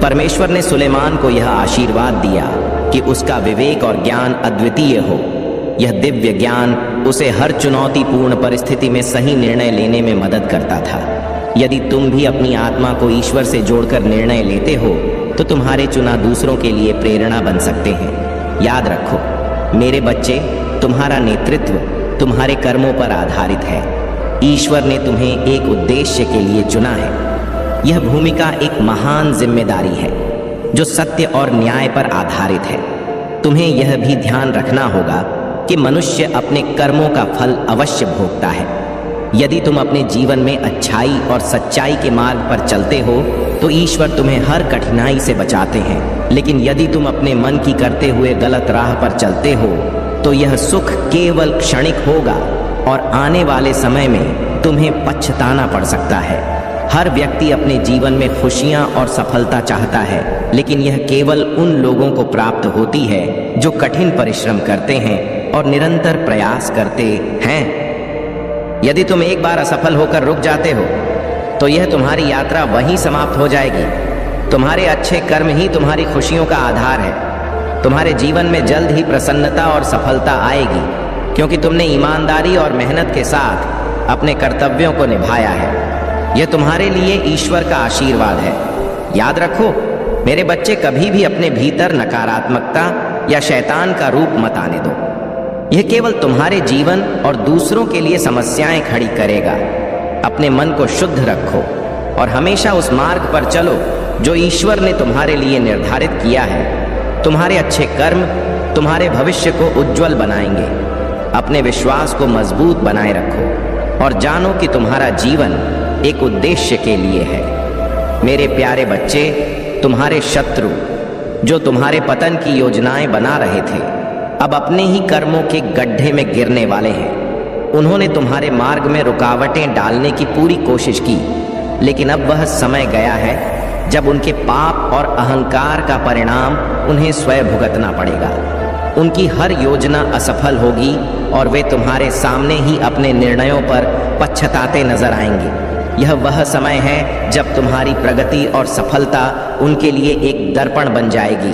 परमेश्वर ने सुलेमान को यह आशीर्वाद दिया कि उसका विवेक और ज्ञान अद्वितीय हो। यह दिव्य ज्ञान उसे हर चुनौतीपूर्ण परिस्थिति में सही निर्णय लेने में मदद करता था। यदि तुम भी अपनी आत्मा को ईश्वर से जोड़कर निर्णय लेते हो तो तुम्हारे चुना दूसरों के लिए प्रेरणा बन सकते हैं। याद रखो मेरे बच्चे, तुम्हारा नेतृत्व तुम्हारे कर्मों पर आधारित है। ईश्वर ने तुम्हें एक उद्देश्य के लिए चुना है। यह भूमिका एक महान जिम्मेदारी है जो सत्य और न्याय पर आधारित है। तुम्हें यह भी ध्यान रखना होगा कि मनुष्य अपने कर्मों का फल अवश्य भोगता है। यदि तुम अपने जीवन में अच्छाई और सच्चाई के मार्ग पर चलते हो तो ईश्वर तुम्हें हर कठिनाई से बचाते हैं। लेकिन यदि तुम अपने मन की करते हुए गलत राह पर चलते हो तो यह सुख केवल क्षणिक होगा और आने वाले समय में तुम्हें पछताना पड़ सकता है। हर व्यक्ति अपने जीवन में खुशियां और सफलता चाहता है, लेकिन यह केवल उन लोगों को प्राप्त होती है जो कठिन परिश्रम करते हैं और निरंतर प्रयास करते हैं। यदि तुम एक बार असफल होकर रुक जाते हो तो यह तुम्हारी यात्रा वहीं समाप्त हो जाएगी। तुम्हारे अच्छे कर्म ही तुम्हारी खुशियों का आधार है। तुम्हारे जीवन में जल्द ही प्रसन्नता और सफलता आएगी, क्योंकि तुमने ईमानदारी और मेहनत के साथ अपने कर्तव्यों को निभाया है। यह तुम्हारे लिए ईश्वर का आशीर्वाद है। याद रखो मेरे बच्चे, कभी भी अपने भीतर नकारात्मकता या शैतान का रूप मत आने दो। यह केवल तुम्हारे जीवन और दूसरों के लिए समस्याएं खड़ी करेगा। अपने मन को शुद्ध रखो और हमेशा उस मार्ग पर चलो जो ईश्वर ने तुम्हारे लिए निर्धारित किया है। तुम्हारे अच्छे कर्म तुम्हारे भविष्य को उज्जवल बनाएंगे। अपने विश्वास को मजबूत बनाए रखो और जानो कि तुम्हारा जीवन एक उद्देश्य के लिए है। मेरे प्यारे बच्चे, तुम्हारे शत्रु जो तुम्हारे पतन की योजनाएं बना रहे थे, अब अपने ही कर्मों के गड्ढे में गिरने वाले हैं। उन्होंने तुम्हारे मार्ग में रुकावटें डालने की पूरी कोशिश की, लेकिन अब वह समय गया है जब उनके पाप और अहंकार का परिणाम उन्हें स्वयं भुगतना पड़ेगा। उनकी हर योजना असफल होगी और वे तुम्हारे सामने ही अपने निर्णयों पर पछताते नजर आएंगे। यह वह समय है जब तुम्हारी प्रगति और सफलता उनके लिए एक दर्पण बन जाएगी।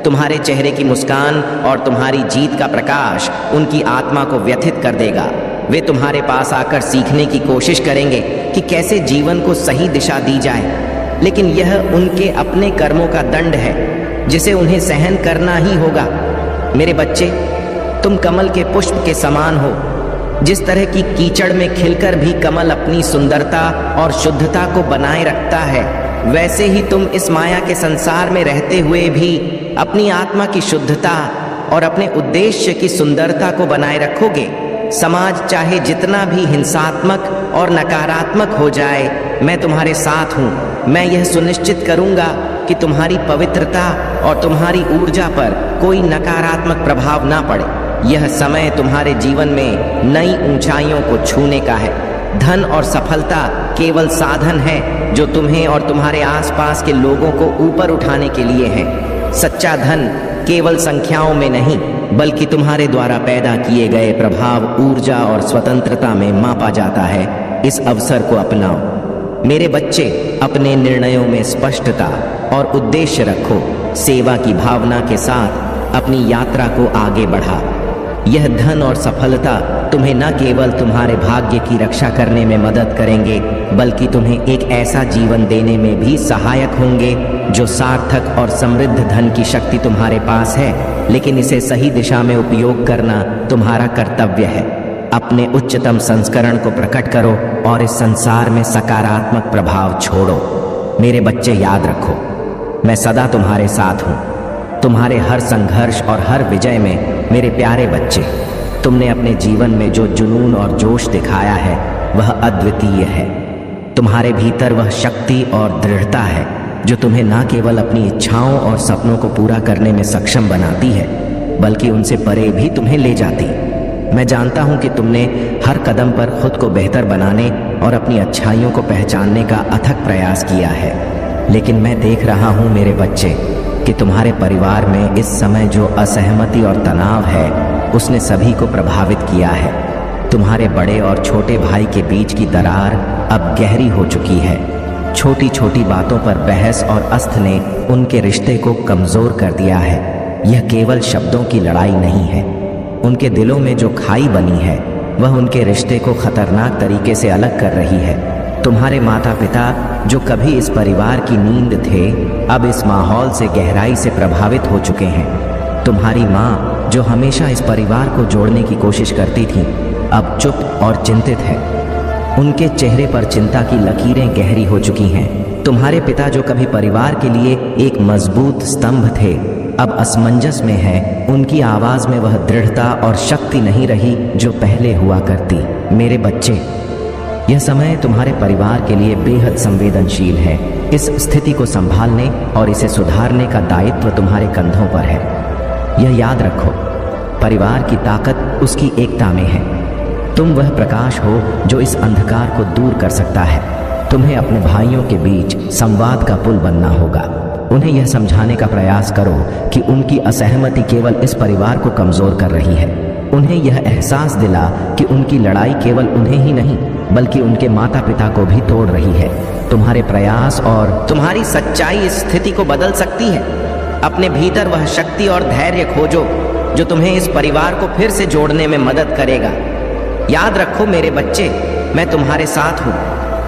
तुम्हारे चेहरे की मुस्कान और तुम्हारी जीत का प्रकाश उनकी आत्मा को व्यथित कर देगा। वे तुम्हारे पास आकर सीखने की कोशिश करेंगे कि कैसे जीवन को सही दिशा दी जाए, लेकिन यह उनके अपने कर्मों का दंड है जिसे उन्हें सहन करना ही होगा। मेरे बच्चे, तुम कमल के पुष्प के समान हो। जिस तरह की कीचड़ में खिलकर भी कमल अपनी सुंदरता और शुद्धता को बनाए रखता है, वैसे ही तुम इस माया के संसार में रहते हुए भी अपनी आत्मा की शुद्धता और अपने उद्देश्य की सुंदरता को बनाए रखोगे। समाज चाहे जितना भी हिंसात्मक और नकारात्मक हो जाए, मैं तुम्हारे साथ हूँ। मैं यह सुनिश्चित करूँगा कि तुम्हारी पवित्रता और तुम्हारी ऊर्जा पर कोई नकारात्मक प्रभाव ना पड़े। यह समय तुम्हारे जीवन में नई ऊंचाइयों को छूने का है। धन और सफलता केवल साधन है जो तुम्हें और तुम्हारे आसपास के लोगों को ऊपर उठाने के लिए है। सच्चा धन केवल संख्याओं में नहीं, बल्कि तुम्हारे द्वारा पैदा किए गए प्रभाव, ऊर्जा और स्वतंत्रता में मापा जाता है। इस अवसर को अपनाओ। मेरे बच्चे, अपने निर्णयों में स्पष्टता और उद्देश्य रखो। सेवा की भावना के साथ अपनी यात्रा को आगे बढ़ा। यह धन और सफलता तुम्हें न केवल तुम्हारे भाग्य की रक्षा करने में मदद करेंगे, बल्कि तुम्हें एक ऐसा जीवन देने में भी सहायक होंगे जो सार्थक और समृद्ध। धन की शक्ति तुम्हारे पास है, लेकिन इसे सही दिशा में उपयोग करना तुम्हारा कर्तव्य है। अपने उच्चतम संस्करण को प्रकट करो और इस संसार में सकारात्मक प्रभाव छोड़ो। मेरे बच्चे, याद रखो, मैं सदा तुम्हारे साथ हूँ। तुम्हारे हर संघर्ष और हर विजय में मेरे प्यारे बच्चे, तुमने अपने जीवन में जो जुनून और जोश दिखाया है वह अद्वितीय है। तुम्हारे भीतर वह शक्ति और दृढ़ता है जो तुम्हें न केवल अपनी इच्छाओं और सपनों को पूरा करने में सक्षम बनाती है, बल्कि उनसे परे भी तुम्हें ले जाती। मैं जानता हूं कि तुमने हर कदम पर खुद को बेहतर बनाने और अपनी अच्छाइयों को पहचानने का अथक प्रयास किया है, लेकिन मैं देख रहा हूं मेरे बच्चे कि तुम्हारे परिवार में इस समय जो असहमति और तनाव है उसने सभी को प्रभावित किया है। तुम्हारे बड़े और छोटे भाई के बीच की दरार अब गहरी हो चुकी है। छोटी छोटी बातों पर बहस और अस्थ ने उनके रिश्ते को कमजोर कर दिया है। यह केवल शब्दों की लड़ाई नहीं है, उनके दिलों में जो खाई बनी है वह उनके रिश्ते को खतरनाक तरीके से अलग कर रही है। तुम्हारे माता पिता जो कभी इस परिवार की नींद थे, अब इस माहौल से गहराई से प्रभावित हो चुके हैं। तुम्हारी माँ जो हमेशा इस परिवार को जोड़ने की कोशिश करती थी, अब चुप और चिंतित है। उनके चेहरे पर चिंता की लकीरें गहरी हो चुकी हैं। तुम्हारे पिता जो कभी परिवार के लिए एक मजबूत स्तंभ थे, अब असमंजस में है। उनकी आवाज में वह दृढ़ता और शक्ति नहीं रही जो पहले हुआ करती। मेरे बच्चे, यह समय तुम्हारे परिवार के लिए बेहद संवेदनशील है। इस स्थिति को संभालने और इसे सुधारने का दायित्व तुम्हारे कंधों पर है। यह याद रखो, परिवार की ताकत उसकी एकता में है। तुम वह प्रकाश हो जो इस अंधकार को दूर कर सकता है। तुम्हें अपने भाइयों के बीच संवाद का पुल बनना होगा। उन्हें यह समझाने का प्रयास करो कि उनकी असहमति केवल इस परिवार को कमजोर कर रही है। उन्हें यह एहसास दिला कि उनकी लड़ाई केवल उन्हें ही नहीं, बल्कि उनके माता पिता को भी तोड़ रही है। तुम्हारे प्रयास और तुम्हारी सच्चाई इस स्थिति को बदल सकती है। अपने भीतर वह शक्ति और धैर्य खोजो जो तुम्हें इस परिवार को फिर से जोड़ने में मदद करेगा। याद रखो मेरे बच्चे, मैं तुम्हारे साथ हूँ।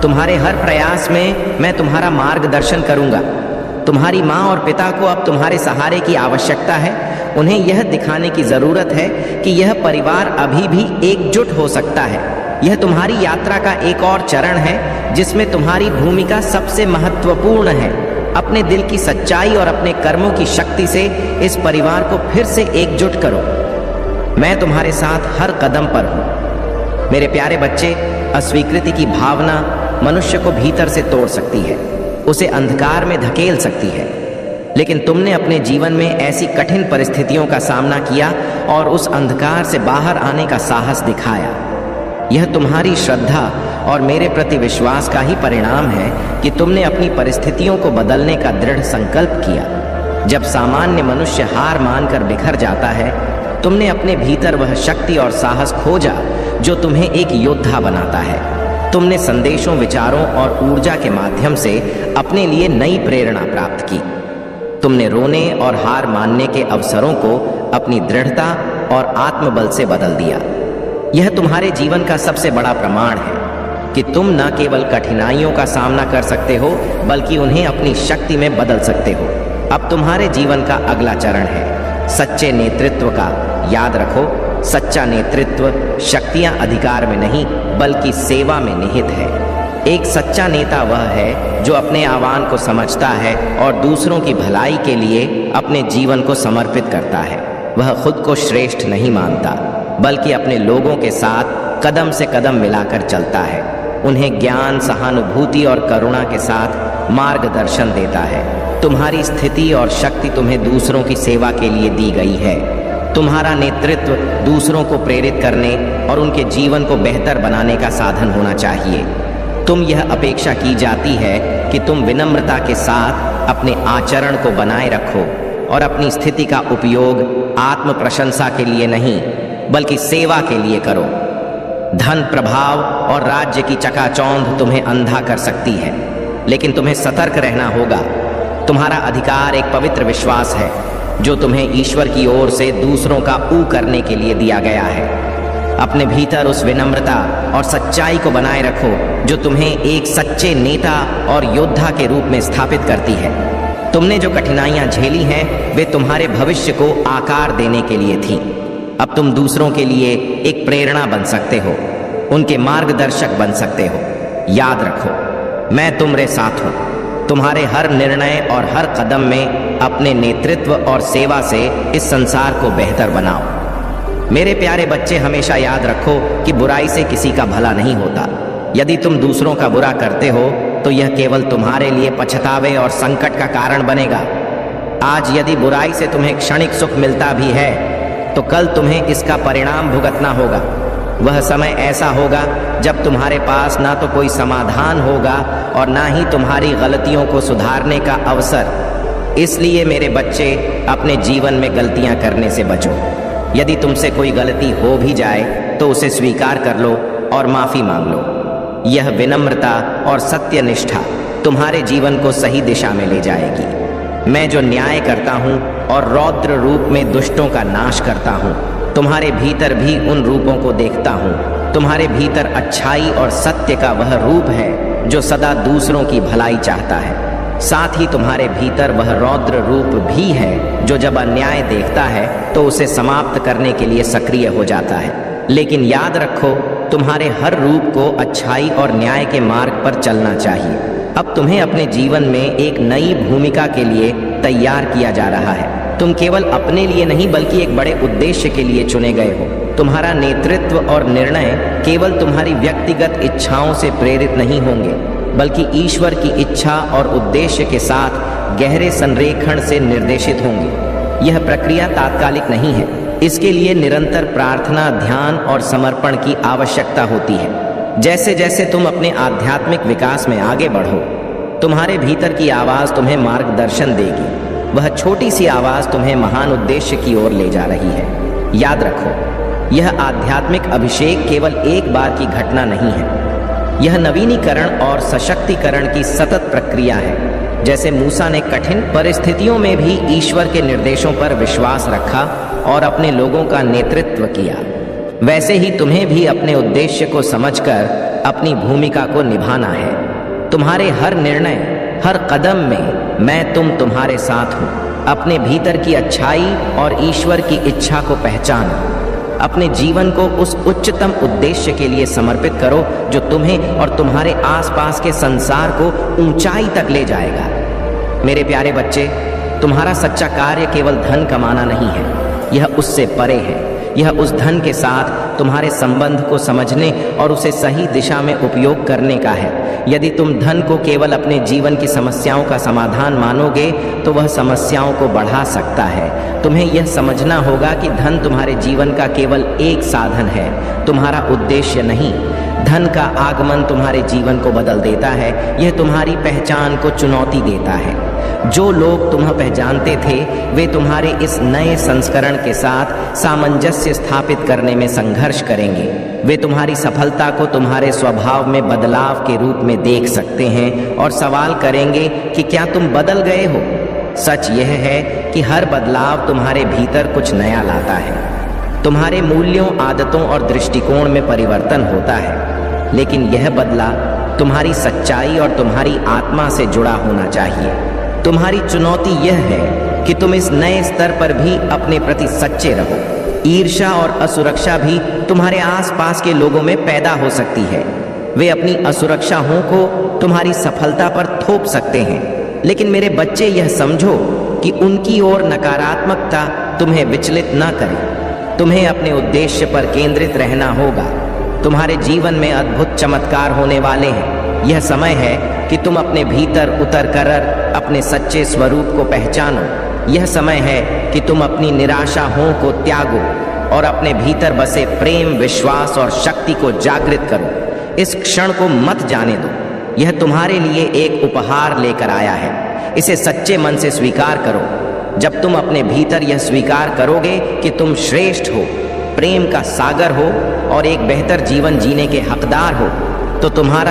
तुम्हारे हर प्रयास में मैं तुम्हारा मार्गदर्शन करूँगा। तुम्हारी माँ और पिता को अब तुम्हारे सहारे की आवश्यकता है। उन्हें यह दिखाने की जरूरत है कि यह परिवार अभी भी एकजुट हो सकता है। यह तुम्हारी यात्रा का एक और चरण है जिसमें तुम्हारी भूमिका सबसे महत्वपूर्ण है। अपने दिल की सच्चाई और अपने कर्मों की शक्ति से इस परिवार को फिर से एकजुट करो। मैं तुम्हारे साथ हर कदम पर हूँ। मेरे प्यारे बच्चे, अस्वीकृति की भावना मनुष्य को भीतर से तोड़ सकती है, उसे अंधकार में धकेल सकती है। लेकिन तुमने अपने जीवन में ऐसी कठिन परिस्थितियों का सामना किया और उस अंधकार से बाहर आने का साहस दिखाया। यह तुम्हारी श्रद्धा और मेरे प्रति विश्वास का ही परिणाम है कि तुमने अपनी परिस्थितियों को बदलने का दृढ़ संकल्प किया। जब सामान्य मनुष्य हार मानकर बिखर जाता है, तुमने अपने भीतर वह शक्ति और साहस खोजा जो तुम्हें एक योद्धा बनाता है। तुमने संदेशों, विचारों और ऊर्जा के माध्यम से अपने लिए नई प्रेरणा प्राप्त की। तुमने रोने और हार मानने के अवसरों को अपनी दृढ़ता और आत्मबल से बदल दिया। यह तुम्हारे जीवन का सबसे बड़ा प्रमाण है कि तुम न केवल कठिनाइयों का सामना कर सकते हो, बल्कि उन्हें अपनी शक्ति में बदल सकते हो। अब तुम्हारे जीवन का अगला चरण है सच्चे नेतृत्व का। याद रखो, सच्चा नेतृत्व शक्तियां अधिकार में नहीं बल्कि सेवा में निहित है। एक सच्चा नेता वह है जो अपने आह्वान को समझता है और दूसरों की भलाई के लिए अपने जीवन को समर्पित करता है। वह खुद को श्रेष्ठ नहीं मानता बल्कि अपने लोगों के साथ कदम से कदम मिलाकर चलता है। उन्हें ज्ञान, सहानुभूति और करुणा के साथ मार्गदर्शन देता है। तुम्हारी स्थिति और शक्ति तुम्हें दूसरों की सेवा के लिए दी गई है। तुम्हारा नेतृत्व दूसरों को प्रेरित करने और उनके जीवन को बेहतर बनाने का साधन होना चाहिए। तुम यह अपेक्षा की जाती है कि तुम विनम्रता के साथ अपने आचरण को बनाए रखो और अपनी स्थिति का उपयोग आत्म प्रशंसा के लिए नहीं बल्कि सेवा के लिए करो। धन, प्रभाव और राज्य की चकाचौंध तुम्हें अंधा कर सकती है, लेकिन तुम्हें सतर्क रहना होगा। तुम्हारा अधिकार एक पवित्र विश्वास है जो तुम्हें ईश्वर की ओर से दूसरों का ऊ करने के लिए दिया गया है। अपने भीतर उस विनम्रता और सच्चाई को बनाए रखो जो तुम्हें एक सच्चे नेता और योद्धा के रूप में स्थापित करती है। तुमने जो कठिनाइयां झेली हैं वे तुम्हारे भविष्य को आकार देने के लिए थी। अब तुम दूसरों के लिए एक प्रेरणा बन सकते हो, उनके मार्गदर्शक बन सकते हो। याद रखो, मैं तुम्हारे साथ हूँ। तुम्हारे हर निर्णय और हर कदम में अपने नेतृत्व और सेवा से इस संसार को बेहतर बनाओ। मेरे प्यारे बच्चे, हमेशा याद रखो कि बुराई से किसी का भला नहीं होता। यदि तुम दूसरों का बुरा करते हो तो यह केवल तुम्हारे लिए पछतावे और संकट का कारण बनेगा। आज यदि बुराई से तुम्हें क्षणिक सुख मिलता भी है तो कल तुम्हें इसका परिणाम भुगतना होगा। वह समय ऐसा होगा जब तुम्हारे पास ना तो कोई समाधान होगा और ना ही तुम्हारी गलतियों को सुधारने का अवसर। इसलिए मेरे बच्चे, अपने जीवन में गलतियां करने से बचो। यदि तुमसे कोई गलती हो भी जाए तो उसे स्वीकार कर लो और माफी मांग लो। यह विनम्रता और सत्यनिष्ठा तुम्हारे जीवन को सही दिशा में ले जाएगी। मैं जो न्याय करता हूँ और रौद्र रूप में दुष्टों का नाश करता हूँ, तुम्हारे भीतर भी उन रूपों को देखता हूँ। तुम्हारे भीतर अच्छाई और सत्य का वह रूप है जो सदा दूसरों की भलाई चाहता है। साथ ही तुम्हारे भीतर वह रौद्र रूप भी है जो जब अन्याय देखता है तो उसे समाप्त करने के लिए सक्रिय हो जाता है। लेकिन याद रखो, तुम्हारे हर रूप को अच्छाई और न्याय के मार्ग पर चलना चाहिए। अब तुम्हें अपने जीवन में एक नई भूमिका के लिए तैयार किया जा रहा है। तुम केवल अपने लिए नहीं बल्कि एक बड़े उद्देश्य के लिए चुने गए हो। तुम्हारा नेतृत्व और निर्णय केवल तुम्हारी व्यक्तिगत इच्छाओं से प्रेरित नहीं होंगे बल्कि ईश्वर की इच्छा और उद्देश्य के साथ गहरे संरेखण से निर्देशित होंगे। यह प्रक्रिया तात्कालिक नहीं है। इसके लिए निरंतर प्रार्थना, ध्यान और समर्पण की आवश्यकता होती है। जैसे जैसे तुम अपने आध्यात्मिक विकास में आगे बढ़ो, तुम्हारे भीतर की आवाज़ तुम्हें मार्गदर्शन देगी। वह छोटी सी आवाज़ तुम्हें महान उद्देश्य की ओर ले जा रही है। याद रखो, यह आध्यात्मिक अभिषेक केवल एक बार की घटना नहीं है। यह नवीनीकरण और सशक्तिकरण की सतत प्रक्रिया है। जैसे मूसा ने कठिन परिस्थितियों में भी ईश्वर के निर्देशों पर विश्वास रखा और अपने लोगों का नेतृत्व किया, वैसे ही तुम्हें भी अपने उद्देश्य को समझकर अपनी भूमिका को निभाना है। तुम्हारे हर निर्णय, हर कदम में मैं तुम्हारे साथ हूँ। अपने भीतर की अच्छाई और ईश्वर की इच्छा को पहचानो। अपने जीवन को उस उच्चतम उद्देश्य के लिए समर्पित करो जो तुम्हें और तुम्हारे आसपास के संसार को ऊंचाई तक ले जाएगा। मेरे प्यारे बच्चे, तुम्हारा सच्चा कार्य केवल धन कमाना नहीं है, यह उससे परे है। यह उस धन के साथ तुम्हारे संबंध को समझने और उसे सही दिशा में उपयोग करने का है। यदि तुम धन को केवल अपने जीवन की समस्याओं का समाधान मानोगे तो वह समस्याओं को बढ़ा सकता है। तुम्हें यह समझना होगा कि धन तुम्हारे जीवन का केवल एक साधन है, तुम्हारा उद्देश्य नहीं। धन का आगमन तुम्हारे जीवन को बदल देता है, यह तुम्हारी पहचान को चुनौती देता है। जो लोग तुम्हें पहचानते थे वे तुम्हारे इस नए संस्करण के साथ सामंजस्य स्थापित करने में संघर्ष करेंगे। वे तुम्हारी सफलता को तुम्हारे स्वभाव में बदलाव के रूप में देख सकते हैं और सवाल करेंगे कि क्या तुम बदल गए हो। सच यह है कि हर बदलाव तुम्हारे भीतर कुछ नया लाता है। तुम्हारे मूल्यों, आदतों और दृष्टिकोण में परिवर्तन होता है, लेकिन यह बदला तुम्हारी सच्चाई और तुम्हारी आत्मा से जुड़ा होना चाहिए। तुम्हारी चुनौती यह है कि तुम इस नए स्तर पर भी अपने प्रति सच्चे रहो। ईर्ष्या और असुरक्षा भी तुम्हारे आसपास के लोगों में पैदा हो सकती है। वे अपनी असुरक्षाओं को तुम्हारी सफलता पर थोप सकते हैं, लेकिन मेरे बच्चे यह समझो कि उनकी ओर नकारात्मकता तुम्हें विचलित न करे। तुम्हें अपने उद्देश्य पर केंद्रित रहना होगा। तुम्हारे जीवन में अद्भुत चमत्कार होने वाले हैं। यह समय है कि तुम अपने भीतर उतर कर अपने सच्चे स्वरूप को पहचानो। यह समय है कि तुम अपनी निराशाओं को त्यागो और अपने भीतर बसे प्रेम, विश्वास और शक्ति को जागृत करो। इस क्षण को मत जाने दो। यह तुम्हारे लिए एक उपहार लेकर आया है। इसे सच्चे मन से स्वीकार करो। जब तुम अपने भीतर यह स्वीकार करोगे कि तुम श्रेष्ठ हो, प्रेम का सागर हो और एक बेहतर जीवन जीने के हकदार हो, तो तुम्हारा